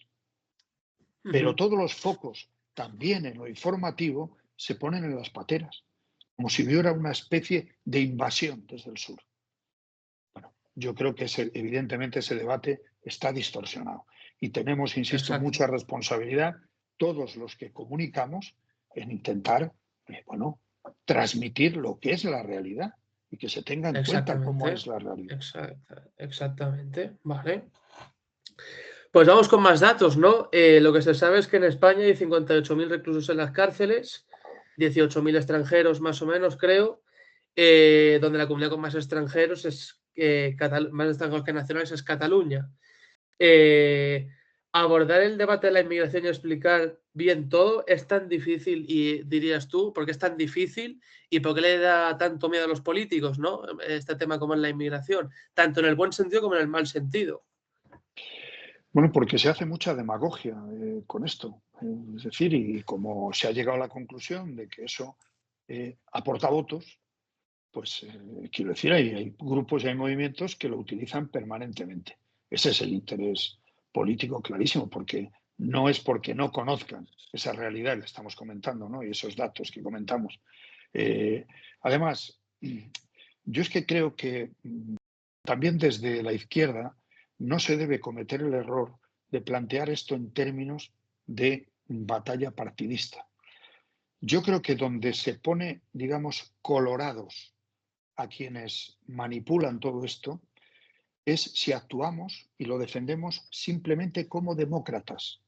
Pero todos los focos, también en lo informativo, se ponen en las pateras, como si hubiera una especie de invasión desde el sur. Bueno, yo creo que evidentemente ese debate está distorsionado y tenemos, insisto, Exacto. mucha responsabilidad todos los que comunicamos en intentar, transmitir lo que es la realidad y que se tenga en cuenta cómo es la realidad. Exactamente. Vale. Pues vamos con más datos, ¿no? Lo que se sabe es que en España hay 58.000 reclusos en las cárceles, 18.000 extranjeros más o menos, creo, donde la comunidad con más extranjeros más extranjeros que nacionales es Cataluña. Abordar el debate de la inmigración y explicar bien todo es tan difícil, y dirías tú, ¿por qué es tan difícil y por qué le da tanto miedo a los políticos, ¿no? Este tema como en la inmigración, tanto en el buen sentido como en el mal sentido. Bueno, porque se hace mucha demagogia con esto. Es decir, y como se ha llegado a la conclusión de que eso aporta votos, pues quiero decir, hay grupos y hay movimientos que lo utilizan permanentemente. Ese es el interés político clarísimo, porque no es porque no conozcan esa realidad que estamos comentando, ¿no? Y esos datos que comentamos. Además, yo es que creo que también desde la izquierda no se debe cometer el error de plantear esto en términos de batalla partidista. Yo creo que donde se pone, digamos, colorados a quienes manipulan todo esto es si actuamos y lo defendemos simplemente como demócratas.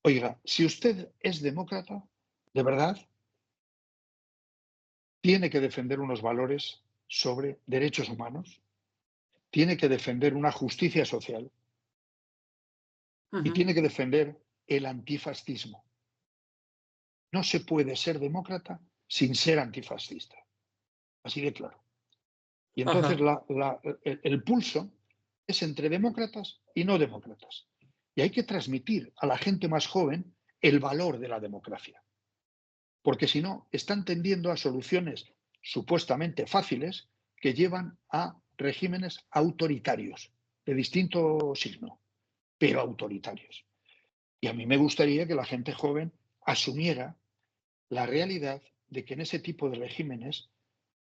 Oiga, si usted es demócrata, de verdad, tiene que defender unos valores sobre derechos humanos, tiene que defender una justicia social y tiene que defender el antifascismo. No se puede ser demócrata sin ser antifascista. Así de claro. Y entonces el pulso es entre demócratas y no demócratas. Y hay que transmitir a la gente más joven el valor de la democracia. Porque si no, están tendiendo a soluciones supuestamente fáciles que llevan a regímenes autoritarios, de distinto signo, pero autoritarios. Y a mí me gustaría que la gente joven asumiera la realidad de que en ese tipo de regímenes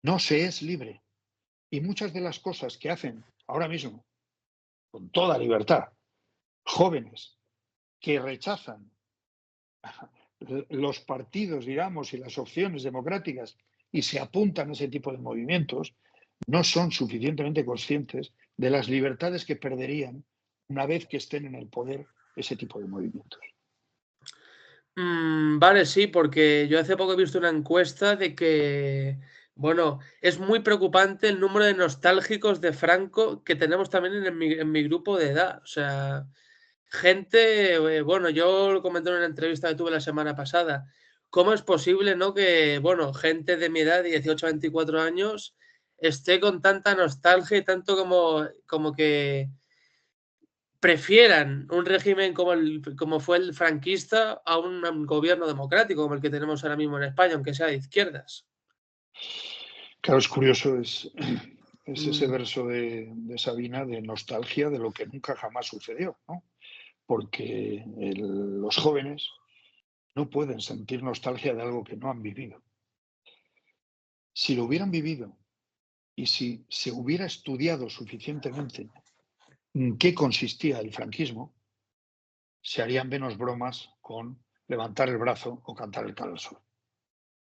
no se es libre. Y muchas de las cosas que hacen ahora mismo, con toda libertad, jóvenes que rechazan los partidos, digamos, y las opciones democráticas y se apuntan a ese tipo de movimientos, no son suficientemente conscientes de las libertades que perderían una vez que estén en el poder ese tipo de movimientos. Vale, sí, porque yo hace poco he visto una encuesta de que, bueno, es muy preocupante el número de nostálgicos de Franco que tenemos también en mi grupo de edad. O sea, gente, bueno, yo lo comenté en una entrevista que tuve la semana pasada, ¿cómo es posible, no, que, bueno, gente de mi edad, 18 a 24 años, esté con tanta nostalgia y tanto como que prefieran un régimen como fue el franquista a un gobierno democrático como el que tenemos ahora mismo en España, aunque sea de izquierdas? Claro, es curioso, es ese Mm, verso de Sabina de nostalgia de lo que nunca jamás sucedió, ¿no? Porque los jóvenes no pueden sentir nostalgia de algo que no han vivido. Si lo hubieran vivido y si se hubiera estudiado suficientemente en qué consistía el franquismo, se harían menos bromas con levantar el brazo o cantar el cara al sol.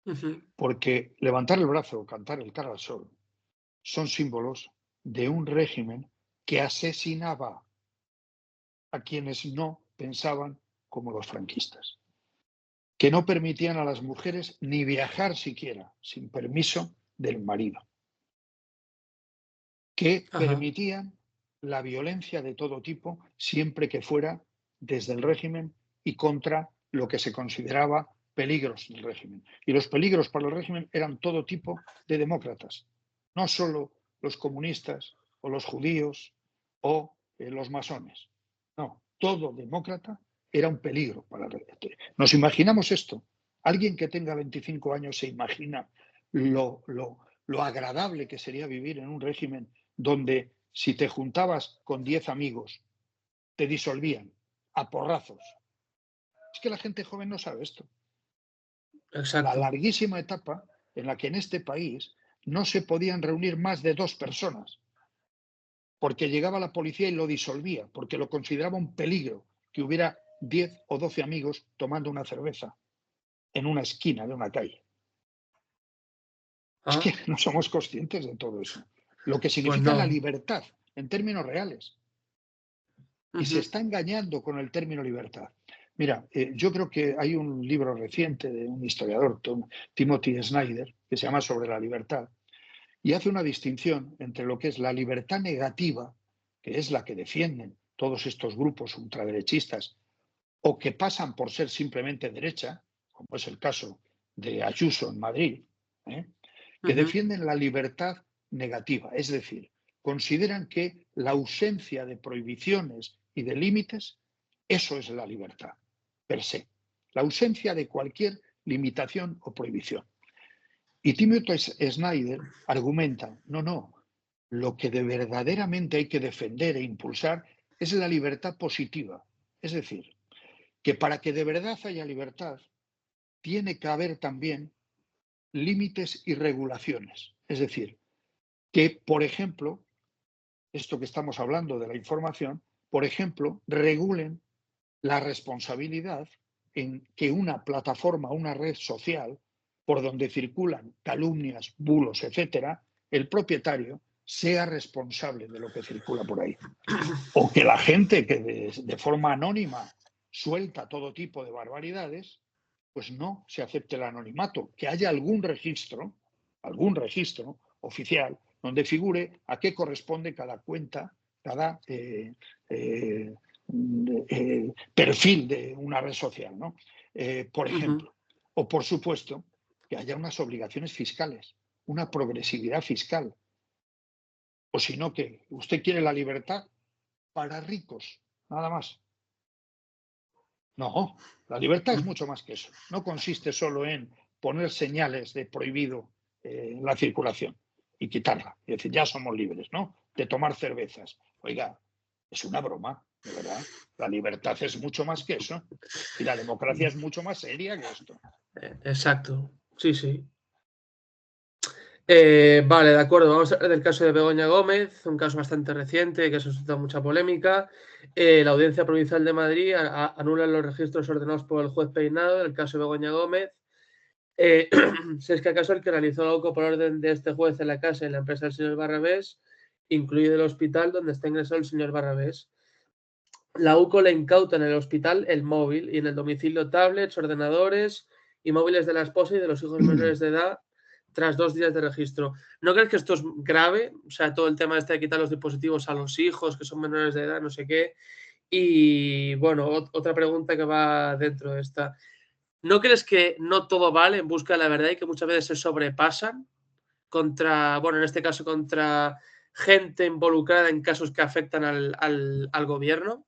ujú. Porque levantar el brazo o cantar el cara al sol son símbolos de un régimen que asesinaba a quienes no pensaban como los franquistas, que no permitían a las mujeres ni viajar siquiera sin permiso del marido, que Ajá, permitían la violencia de todo tipo siempre que fuera desde el régimen y contra lo que se consideraba peligros del régimen. Y los peligros para el régimen eran todo tipo de demócratas, no solo los comunistas o los judíos o los masones. No, todo demócrata era un peligro para el régimen. ¿Nos imaginamos esto? Alguien que tenga 25 años se imagina lo agradable que sería vivir en un régimen donde si te juntabas con 10 amigos, te disolvían a porrazos. Es que la gente joven no sabe esto. La exacto. larguísima etapa en la que en este país no se podían reunir más de 2 personas, porque llegaba la policía y lo disolvía, porque lo consideraba un peligro que hubiera 10 o 12 amigos tomando una cerveza en una esquina de una calle. Es que Ah, no somos conscientes de todo eso. Lo que pues significa la no. libertad en términos reales. Y se Ujú, está engañando con el término libertad. Mira, yo creo que hay un libro reciente de un historiador, Timothy Snyder, que se llama Sobre la libertad, y hace una distinción entre lo que es la libertad negativa, que es la que defienden todos estos grupos ultraderechistas o que pasan por ser simplemente derecha, como es el caso de Ayuso en Madrid, ¿eh? Que ujú. defienden la libertad negativa, es decir, consideran que la ausencia de prohibiciones y de límites, eso es la libertad, per se, la ausencia de cualquier limitación o prohibición. Y Timothy Snyder argumenta, no, lo que de verdaderamente hay que defender e impulsar es la libertad positiva, es decir, que para que de verdad haya libertad, tiene que haber también límites y regulaciones. Es decir, que, por ejemplo, esto que estamos hablando de la información, por ejemplo, regulen la responsabilidad en que una plataforma, una red social, por donde circulan calumnias, bulos, etcétera, el propietario sea responsable de lo que circula por ahí. O que la gente que de forma anónima suelta todo tipo de barbaridades, pues no se acepte el anonimato, que haya algún registro oficial donde figure a qué corresponde cada cuenta, cada perfil de una red social, ¿no? Por Ujú. ejemplo. O, por supuesto, que haya unas obligaciones fiscales, una progresividad fiscal. O si no, que usted quiere la libertad para ricos, nada más. No, la libertad es mucho más que eso. No consiste solo en poner señales de prohibido en la circulación y quitarla. Es decir, ya somos libres, ¿no? De tomar cervezas. Oiga, es una broma, de verdad. La libertad es mucho más que eso. Y la democracia es mucho más seria que esto. Exacto. Sí, sí. Vale, de acuerdo. Vamos a hablar del caso de Begoña Gómez, un caso bastante reciente que ha suscitado mucha polémica. La Audiencia Provincial de Madrid anula los registros ordenados por el juez Peinado del caso de Begoña Gómez. Si es que acaso el que realizó la OCO por orden de este juez en la casa y en la empresa del señor Barrabés, incluido el hospital donde está ingresado el señor Barrabés. La UCO le incauta en el hospital el móvil y en el domicilio tablets, ordenadores y móviles de la esposa y de los hijos menores de edad tras 2 días de registro. ¿No crees que esto es grave? O sea, todo el tema este de quitar los dispositivos a los hijos que son menores de edad, no sé qué. Y bueno, otra pregunta que va dentro de esta. ¿No crees que no todo vale en busca de la verdad y que muchas veces se sobrepasan contra, bueno, en este caso contra gente involucrada en casos que afectan al gobierno?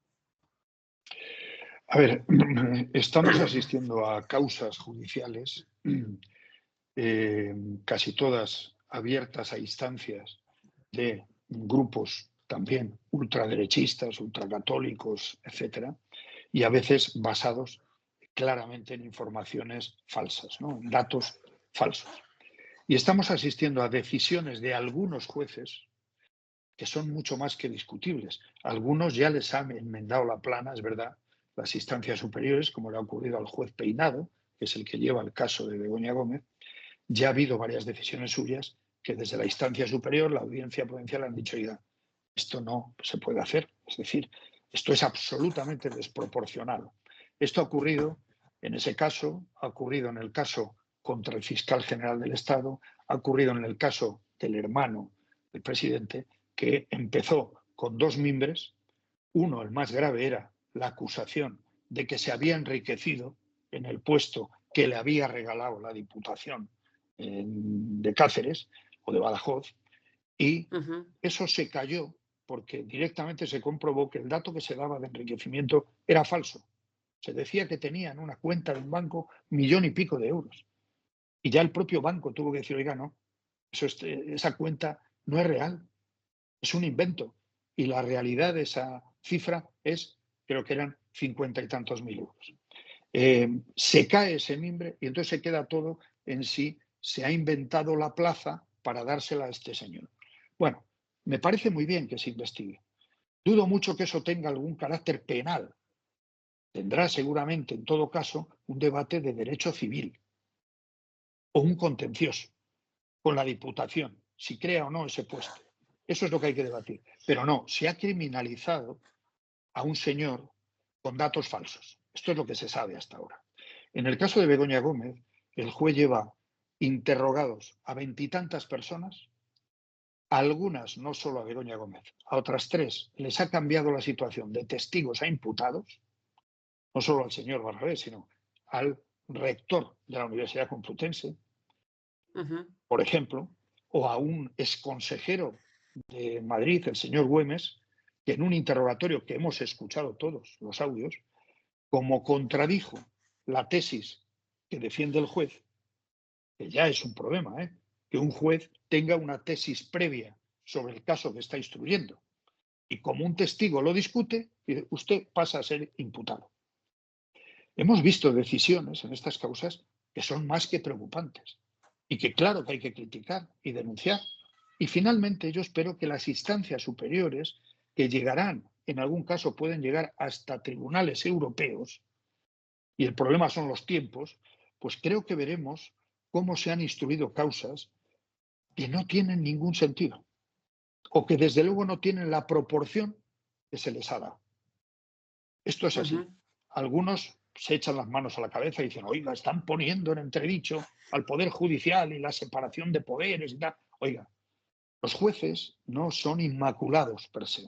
A ver, estamos asistiendo a causas judiciales, casi todas abiertas a instancias de grupos también ultraderechistas, ultracatólicos, etcétera, y a veces basados claramente en informaciones falsas, ¿no? En datos falsos. Y estamos asistiendo a decisiones de algunos jueces que son mucho más que discutibles. Algunos ya les han enmendado la plana, es verdad, las instancias superiores, como le ha ocurrido al juez Peinado, que es el que lleva el caso de Begoña Gómez. Ya ha habido varias decisiones suyas que desde la instancia superior, la audiencia provincial, han dicho, oiga, esto no se puede hacer. Es decir, esto es absolutamente desproporcionado. Esto ha ocurrido en ese caso, ha ocurrido en el caso contra el fiscal general del Estado, ha ocurrido en el caso del hermano del presidente, que empezó con dos mimbres. Uno, el más grave, era la acusación de que se había enriquecido en el puesto que le había regalado la Diputación de Cáceres o de Badajoz, y Ujú. eso se cayó porque directamente se comprobó que el dato que se daba de enriquecimiento era falso. Se decía que tenía en una cuenta de un banco 1,000,000 y pico de euros. Y ya el propio banco tuvo que decir, oiga, no, esa cuenta no es real, es un invento. Y la realidad de esa cifra es, creo que eran 50 y tantos mil euros. Se cae ese mimbre y entonces se queda todo en si se ha inventado la plaza para dársela a este señor. Bueno, me parece muy bien que se investigue. Dudo mucho que eso tenga algún carácter penal. Tendrá seguramente, en todo caso, un debate de derecho civil o un contencioso con la Diputación, si crea o no ese puesto. Eso es lo que hay que debatir. Pero no, se ha criminalizado a un señor con datos falsos. Esto es lo que se sabe hasta ahora. En el caso de Begoña Gómez, el juez lleva interrogados a 20 y tantas personas, a algunas, no solo a Begoña Gómez, a otras 3 les ha cambiado la situación de testigos a imputados, no solo al señor Barrabés, sino al rector de la Universidad Complutense, Ujú. por ejemplo, o a un exconsejero de Madrid, el señor Güemes, que en un interrogatorio que hemos escuchado todos los audios, como contradijo la tesis que defiende el juez, que ya es un problema, que un juez tenga una tesis previa sobre el caso que está instruyendo y como un testigo lo discute, usted pasa a ser imputado. Hemos visto decisiones en estas causas que son más que preocupantes y que claro que hay que criticar y denunciar. Y finalmente yo espero que las instancias superiores, que llegarán, en algún caso pueden llegar hasta tribunales europeos, y el problema son los tiempos, pues creo que veremos cómo se han instruido causas que no tienen ningún sentido o que desde luego no tienen la proporción que se les ha dado. Esto es así. Ujú. Algunos se echan las manos a la cabeza y dicen, oiga, están poniendo en entredicho al Poder Judicial y la separación de poderes y tal. Oiga, los jueces no son inmaculados per se.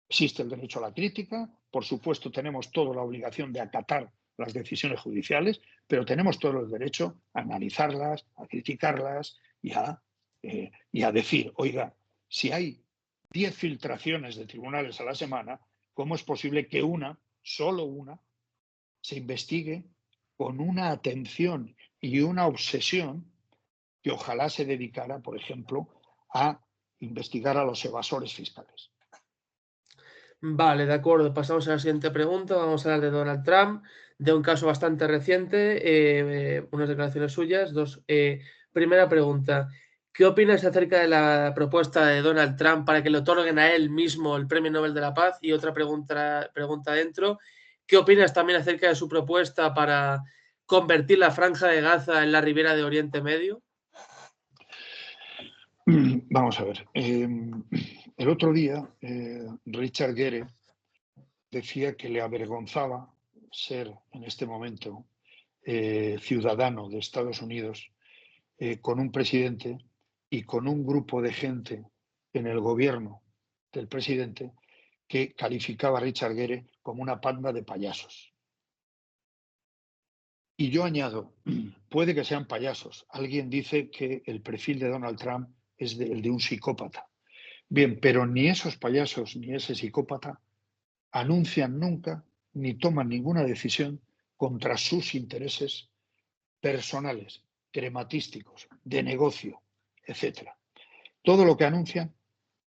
Existe el derecho a la crítica, por supuesto tenemos toda la obligación de acatar las decisiones judiciales, pero tenemos todo el derecho a analizarlas, a criticarlas y a decir, oiga, si hay 10 filtraciones de tribunales a la semana, ¿cómo es posible que una, solo una, se investigue con una atención y una obsesión que ojalá se dedicara, por ejemplo, a investigar a los evasores fiscales? Vale, de acuerdo. Pasamos a la siguiente pregunta. Vamos a hablar de Donald Trump, de un caso bastante reciente, unas declaraciones suyas. Primera pregunta. ¿Qué opinas acerca de la propuesta de Donald Trump para que le otorguen a él mismo el Premio Nobel de la Paz? Y otra pregunta dentro. ¿Qué opinas también acerca de su propuesta para convertir la Franja de Gaza en la ribera de Oriente Medio? Vamos a ver. El otro día, Richard Gere decía que le avergonzaba ser en este momento ciudadano de Estados Unidos con un presidente y con un grupo de gente en el gobierno del presidente que calificaba a Richard Gere como una panda de payasos. Y yo añado, puede que sean payasos. Alguien dice que el perfil de Donald Trump es el de un psicópata. Bien, pero ni esos payasos ni ese psicópata anuncian nunca ni toman ninguna decisión contra sus intereses personales, crematísticos, de negocio, etc. Todo lo que anuncian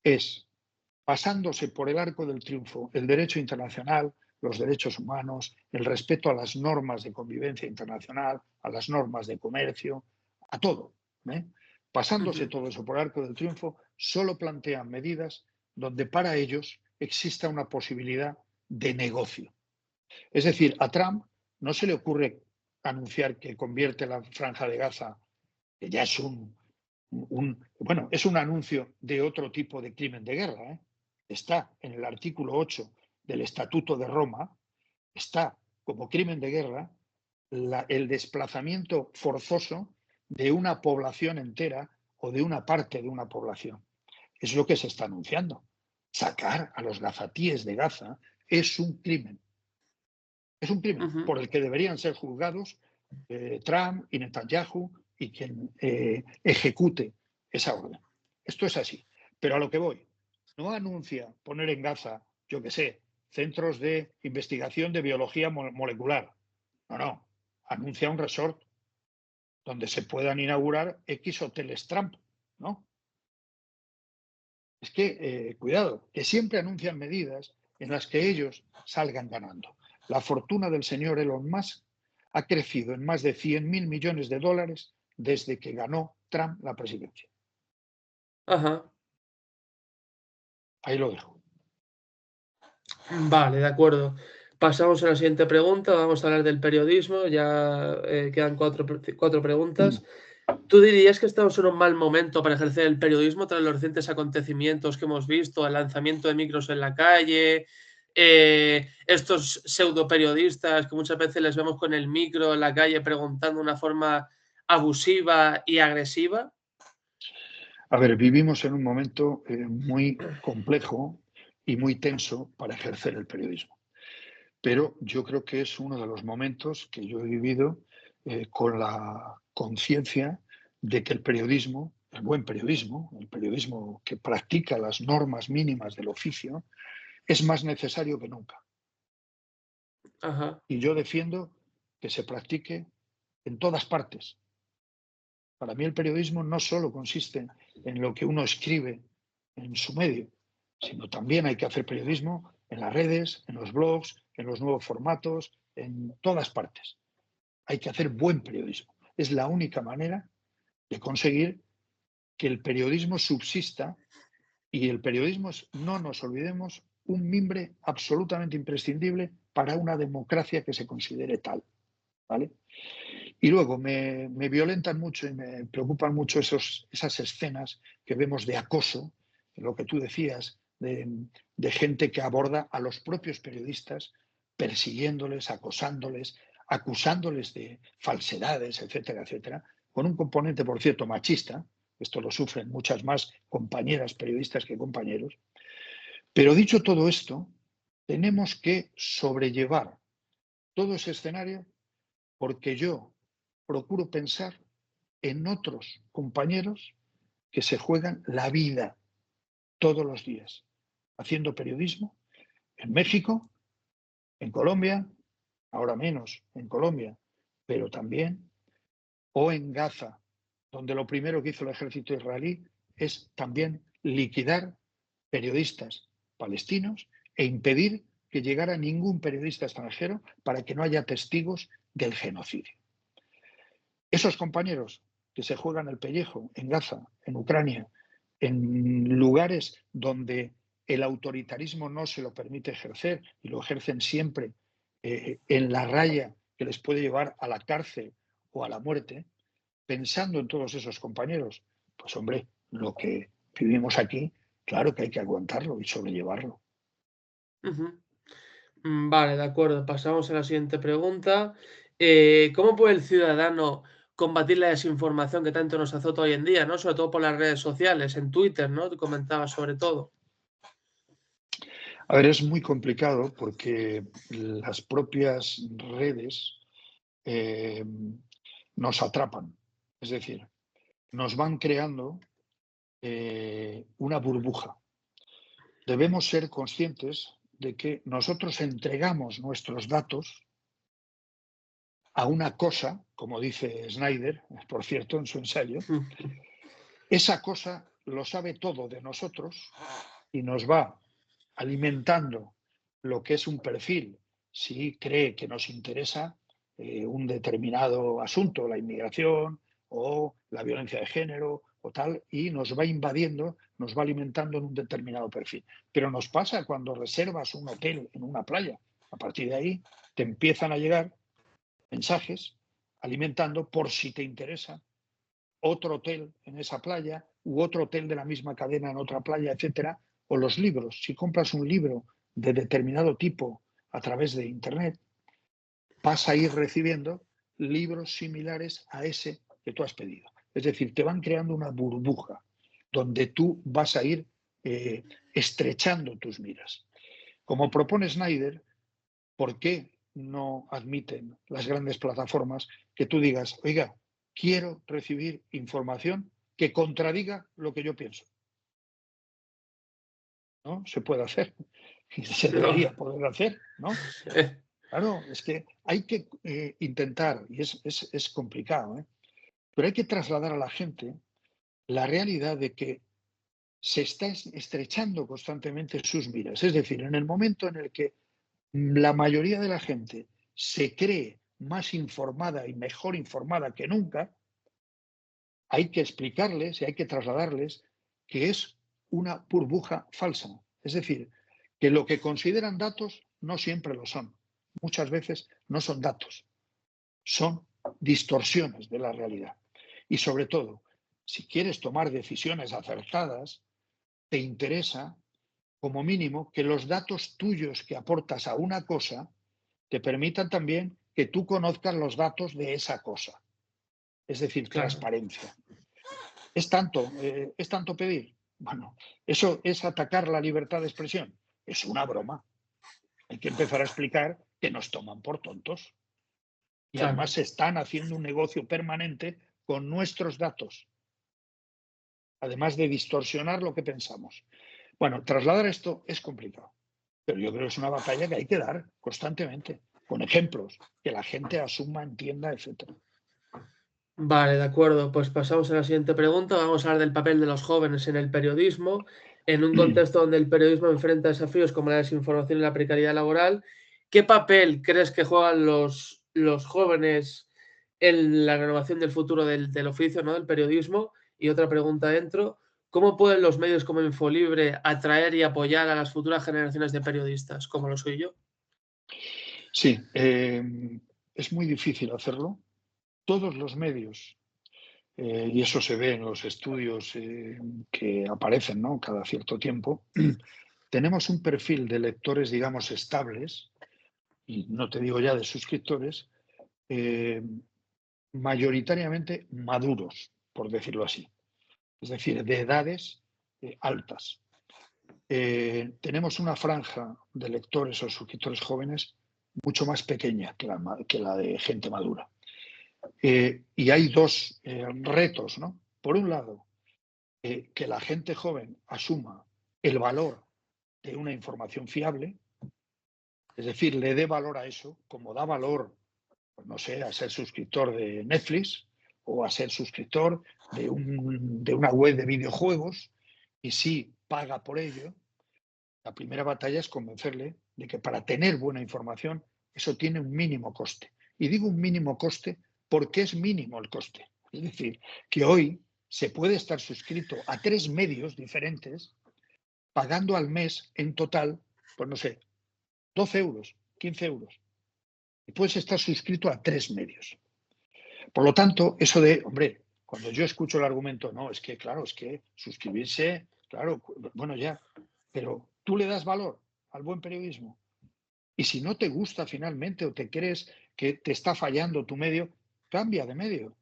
es, pasándose por el arco del triunfo, el derecho internacional, los derechos humanos, el respeto a las normas de convivencia internacional, a las normas de comercio, a todo. Pasándose todo eso por el arco del triunfo, solo plantean medidas donde para ellos exista una posibilidad de negocio. Es decir, a Trump no se le ocurre anunciar que convierte la Franja de Gaza, que ya es es un anuncio de otro tipo de crimen de guerra. Está en el artículo 8 del Estatuto de Roma, está como crimen de guerra el desplazamiento forzoso de una población entera o de una parte de una población. Es lo que se está anunciando. Sacar a los gazatíes de Gaza es un crimen. Es un crimen por el que deberían ser juzgados Trump y Netanyahu y quien ejecute esa orden. Esto es así. Pero a lo que voy, no anuncia poner en Gaza, yo qué sé, centros de investigación de biología molecular. No. Anuncia un resort donde se puedan inaugurar X hoteles Trump, ¿no? Es que, cuidado, que siempre anuncian medidas en las que ellos salgan ganando. La fortuna del señor Elon Musk ha crecido en más de 100.000 millones de dólares desde que ganó Trump la presidencia. Ajá. Ahí lo dejo. Vale, de acuerdo. Pasamos a la siguiente pregunta. Vamos a hablar del periodismo. Ya quedan cuatro preguntas. ¿Tú dirías que estamos en un mal momento para ejercer el periodismo tras los recientes acontecimientos que hemos visto, el lanzamiento de micros en la calle, estos pseudo periodistas que muchas veces les vemos con el micro en la calle preguntando de una forma abusiva y agresiva? A ver, vivimos en un momento muy complejo y muy tenso para ejercer el periodismo. Pero yo creo que es uno de los momentos que yo he vivido con la conciencia de que el periodismo, el buen periodismo, el periodismo que practica las normas mínimas del oficio, es más necesario que nunca. Ajá. Y yo defiendo que se practique en todas partes. Para mí el periodismo no solo consiste en lo que uno escribe en su medio, sino también hay que hacer periodismo en las redes, en los blogs, en los nuevos formatos, en todas partes. Hay que hacer buen periodismo. Es la única manera de conseguir que el periodismo subsista, y el periodismo es, no nos olvidemos, un mimbre absolutamente imprescindible para una democracia que se considere tal. ¿Vale? Y luego me violentan mucho y me preocupan mucho esas escenas que vemos de acoso, lo que tú decías, de gente que aborda a los propios periodistas persiguiéndoles, acosándoles, acusándoles de falsedades, etcétera, etcétera, con un componente, por cierto, machista. Esto lo sufren muchas más compañeras periodistas que compañeros. Pero dicho todo esto, tenemos que sobrellevar todo ese escenario porque yo procuro pensar en otros compañeros que se juegan la vida todos los días, haciendo periodismo en México, en Colombia, ahora menos en Colombia, pero también, o en Gaza, donde lo primero que hizo el ejército israelí es también liquidar periodistas palestinos e impedir que llegara ningún periodista extranjero para que no haya testigos del genocidio. Esos compañeros que se juegan el pellejo en Gaza, en Ucrania, en lugares donde el autoritarismo no se lo permite ejercer y lo ejercen siempre en la raya que les puede llevar a la cárcel o a la muerte, pensando en todos esos compañeros, pues hombre, lo que vivimos aquí, claro que hay que aguantarlo y sobrellevarlo. Vale, de acuerdo. Pasamos a la siguiente pregunta. ¿Cómo puede el ciudadano combatir la desinformación que tanto nos azota hoy en día, ¿no? Sobre todo por las redes sociales, en Twitter, ¿no? Te comentaba sobre todo. A ver, es muy complicado porque las propias redes eh, nos atrapan. Es decir, nos van creando una burbuja. Debemos ser conscientes de que nosotros entregamos nuestros datos a una cosa, como dice Snyder, por cierto, en su ensayo. Esa cosa lo sabe todo de nosotros y nos va alimentando lo que es un perfil, si cree que nos interesa un determinado asunto, la inmigración o la violencia de género o tal, y nos va invadiendo, nos va alimentando en un determinado perfil. Pero nos pasa cuando reservas un hotel en una playa. A partir de ahí te empiezan a llegar mensajes alimentando por si te interesa otro hotel en esa playa u otro hotel de la misma cadena en otra playa, etcétera, o los libros. Si compras un libro de determinado tipo a través de Internet, vas a ir recibiendo libros similares a ese que tú has pedido. Es decir, te van creando una burbuja donde tú vas a ir estrechando tus miras. Como propone Snyder, ¿por qué no admiten las grandes plataformas que tú digas, oiga, quiero recibir información que contradiga lo que yo pienso? ¿No? Se puede hacer y se debería No. poder hacer, ¿no? Claro, es que hay que intentar, y es complicado, ¿eh? Pero hay que trasladar a la gente la realidad de que se está estrechando constantemente sus miras. Es decir, en el momento en el que la mayoría de la gente se cree más informada y mejor informada que nunca, hay que explicarles y hay que trasladarles que es una burbuja falsa. Es decir, que lo que consideran datos no siempre lo son. Muchas veces no son datos, son distorsiones de la realidad. Y sobre todo, si quieres tomar decisiones acertadas, te interesa, como mínimo, que los datos tuyos que aportas a una cosa te permitan también que tú conozcas los datos de esa cosa. Es decir, Claro. transparencia. ¿Es tanto pedir? Bueno, ¿eso es atacar la libertad de expresión? Es una broma. Hay que empezar a explicar que nos toman por tontos. Y además Claro. se están haciendo un negocio permanente con nuestros datos, además de distorsionar lo que pensamos. Bueno, trasladar esto es complicado, pero yo creo que es una batalla que hay que dar constantemente, con ejemplos, que la gente asuma, entienda, etcétera. Vale, de acuerdo. Pues pasamos a la siguiente pregunta. Vamos a hablar del papel de los jóvenes en el periodismo, en un contexto donde el periodismo enfrenta desafíos como la desinformación y la precariedad laboral. ¿Qué papel crees que juegan los jóvenes en la renovación del futuro del oficio, ¿no? Del periodismo? Y otra pregunta dentro. ¿Cómo pueden los medios como Infolibre atraer y apoyar a las futuras generaciones de periodistas, como lo soy yo? Sí, es muy difícil hacerlo. Todos los medios, y eso se ve en los estudios que aparecen, ¿no?, cada cierto tiempo, tenemos un perfil de lectores, digamos, estables, y no te digo ya de suscriptores, eh, mayoritariamente maduros, por decirlo así, es decir, de edades altas. Tenemos una franja de lectores o suscriptores jóvenes mucho más pequeña que la de gente madura. Y hay dos retos, ¿no? Por un lado, que la gente joven asuma el valor de una información fiable, es decir, le dé valor a eso, como da valor, pues no sé, a ser suscriptor de Netflix o a ser suscriptor de una web de videojuegos y sí paga por ello. La primera batalla es convencerle de que para tener buena información eso tiene un mínimo coste. Y digo un mínimo coste porque es mínimo el coste. Es decir, que hoy se puede estar suscrito a 3 medios diferentes pagando al mes en total, pues no sé, 12 euros, 15 euros. Y puedes estar suscrito a 3 medios. Por lo tanto, eso de, hombre, cuando yo escucho el argumento, no, es que, claro, es que suscribirse, claro, bueno, ya, pero tú le das valor al buen periodismo. Y si no te gusta finalmente o te crees que te está fallando tu medio, cambia de medio.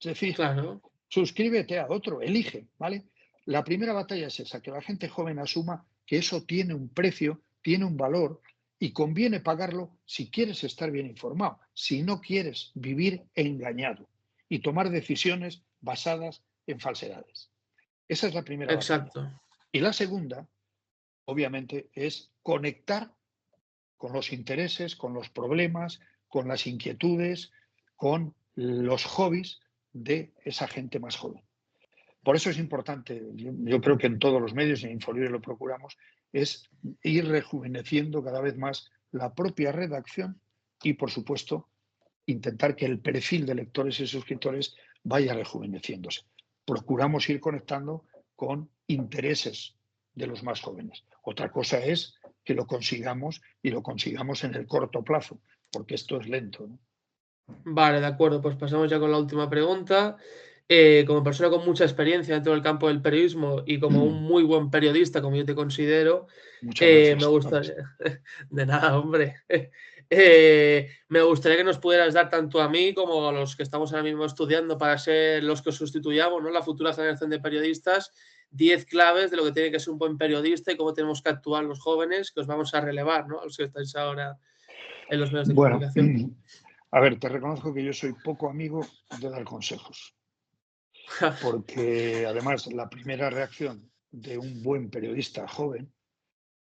Es decir, Claro, suscríbete a otro, elige, ¿vale? La primera batalla es esa, que la gente joven asuma que eso tiene un precio, tiene un valor y conviene pagarlo si quieres estar bien informado, si no quieres vivir engañado y tomar decisiones basadas en falsedades. Esa es la primera batalla. Exacto. Y la segunda, obviamente, es conectar con los intereses, con los problemas, con las inquietudes, con los hobbies de esa gente más joven. Por eso es importante, yo creo que en todos los medios, en Infolibre lo procuramos, es ir rejuveneciendo cada vez más la propia redacción y, por supuesto, intentar que el perfil de lectores y suscriptores vaya rejuveneciéndose. Procuramos ir conectando con intereses de los más jóvenes. Otra cosa es que lo consigamos y lo consigamos en el corto plazo, porque esto es lento, ¿no? Vale, de acuerdo, pues pasamos ya con la última pregunta. Como persona con mucha experiencia dentro del campo del periodismo y como un muy buen periodista, como yo te considero, Muchas me gracias. gustaría, de nada, hombre, me gustaría que nos pudieras dar tanto a mí como a los que estamos ahora mismo estudiando para ser los que os sustituyamos, ¿no? La futura generación de periodistas, 10 claves de lo que tiene que ser un buen periodista y cómo tenemos que actuar los jóvenes que os vamos a relevar, ¿no? A los que estáis ahora en los medios de Bueno, comunicación. a ver, te reconozco que yo soy poco amigo de dar consejos, porque además la primera reacción de un buen periodista joven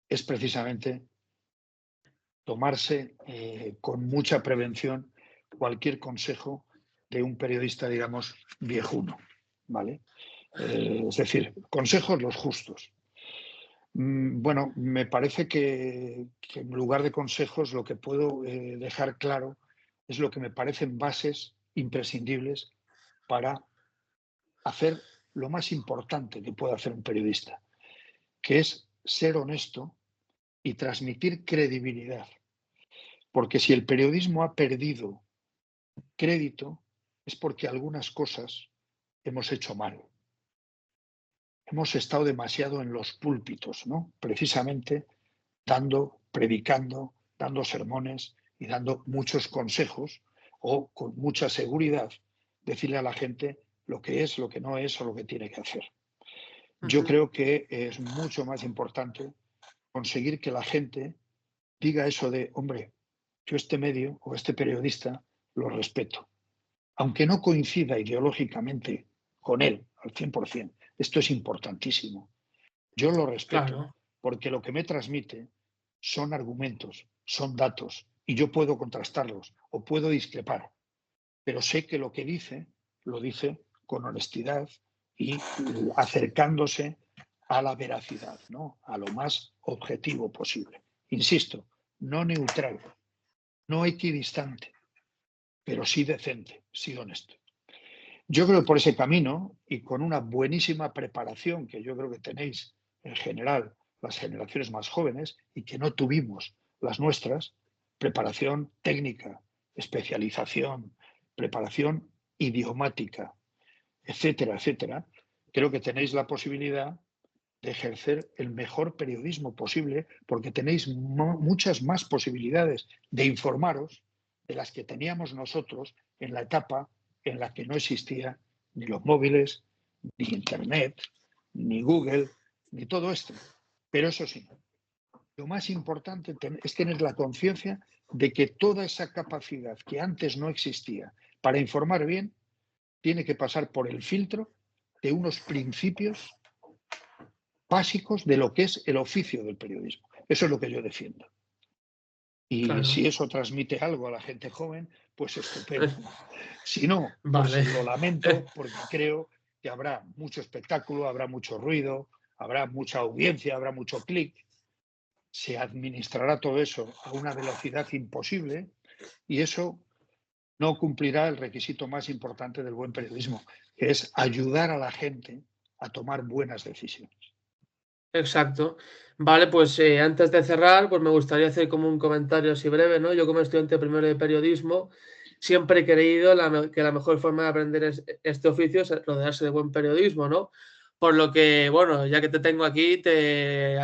es precisamente tomarse con mucha prevención cualquier consejo de un periodista, digamos, viejuno, ¿vale? Es decir, consejos los justos. Bueno, me parece que en lugar de consejos lo que puedo dejar claro es lo que me parecen bases imprescindibles para hacer lo más importante que puede hacer un periodista, que es ser honesto y transmitir credibilidad. Porque si el periodismo ha perdido crédito es porque algunas cosas hemos hecho mal. Hemos estado demasiado en los púlpitos, ¿no? Precisamente predicando, dando sermones y dando muchos consejos o con mucha seguridad decirle a la gente lo que es, lo que no es o lo que tiene que hacer. Yo Ujú. creo que es mucho más importante conseguir que la gente diga eso de, hombre, yo este medio o este periodista lo respeto, aunque no coincida ideológicamente con él al 100%. Esto es importantísimo. Yo lo respeto Claro, porque lo que me transmite son argumentos, son datos, y yo puedo contrastarlos o puedo discrepar, pero sé que lo que dice, lo dice con honestidad y acercándose a la veracidad, ¿no? A lo más objetivo posible. Insisto, no neutral, no equidistante, pero sí decente, sí honesto. Yo creo que por ese camino y con una buenísima preparación que yo creo que tenéis en general las generaciones más jóvenes y que no tuvimos las nuestras, preparación técnica, especialización, preparación idiomática, etcétera, etcétera, creo que tenéis la posibilidad de ejercer el mejor periodismo posible porque tenéis muchas más posibilidades de informaros de las que teníamos nosotros en la etapa en la que no existía ni los móviles, ni Internet, ni Google, ni todo esto. Pero eso sí, lo más importante es tener la conciencia de que toda esa capacidad que antes no existía para informar bien tiene que pasar por el filtro de unos principios básicos de lo que es el oficio del periodismo. Eso es lo que yo defiendo. Y claro. si eso transmite algo a la gente joven, pues estupendo. Si no, pues Vale. lo lamento porque creo que habrá mucho espectáculo, habrá mucho ruido, habrá mucha audiencia, habrá mucho clic. Se administrará todo eso a una velocidad imposible y eso no cumplirá el requisito más importante del buen periodismo, que es ayudar a la gente a tomar buenas decisiones. Exacto. Vale, pues antes de cerrar, pues me gustaría hacer como un comentario así breve, ¿no? Yo como estudiante primero de periodismo siempre he creído que la mejor forma de aprender este oficio es rodearse de buen periodismo, ¿no? Por lo que, bueno, ya que te tengo aquí, te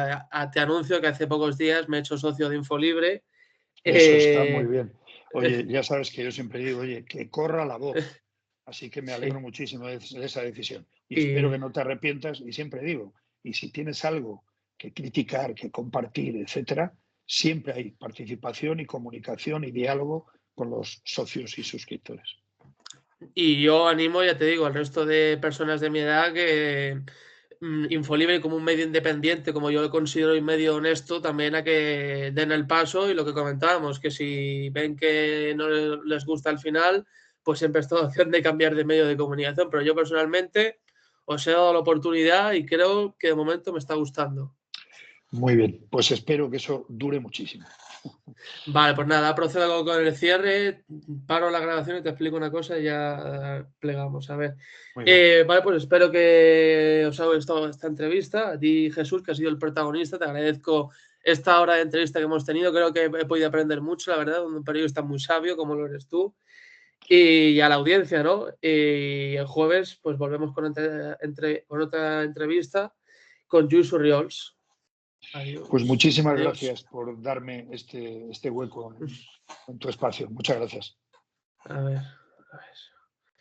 anuncio que hace pocos días me he hecho socio de Infolibre. Eso está muy Eh, bien. Oye, ya sabes que yo siempre digo, oye, que corra la voz. Así que me alegro sí, muchísimo de esa decisión. Y espero y que no te arrepientas. Y siempre digo, y si tienes algo que criticar, que compartir, etcétera, siempre hay participación y comunicación y diálogo con los socios y suscriptores. Y yo animo, ya te digo, al resto de personas de mi edad que Infolibre como un medio independiente, como yo lo considero un medio honesto, también a que den el paso y lo que comentábamos, que si ven que no les gusta al final, pues siempre es toda opción de cambiar de medio de comunicación. Pero yo personalmente os he dado la oportunidad y creo que de momento me está gustando. Muy bien, pues espero que eso dure muchísimo. Vale, pues nada, procedo con el cierre, paro la grabación y te explico una cosa y ya plegamos. A ver, vale, pues espero que os haya gustado esta entrevista. A ti, Jesús, que has sido el protagonista, te agradezco esta hora de entrevista que hemos tenido. Creo que he podido aprender mucho, la verdad, un periodista muy sabio como lo eres tú. Y a la audiencia, ¿no? Y el jueves, pues volvemos con otra entrevista con Lluís Orriols. Adiós. Pues muchísimas Adiós. gracias por darme este hueco en tu espacio. Muchas gracias. A ver.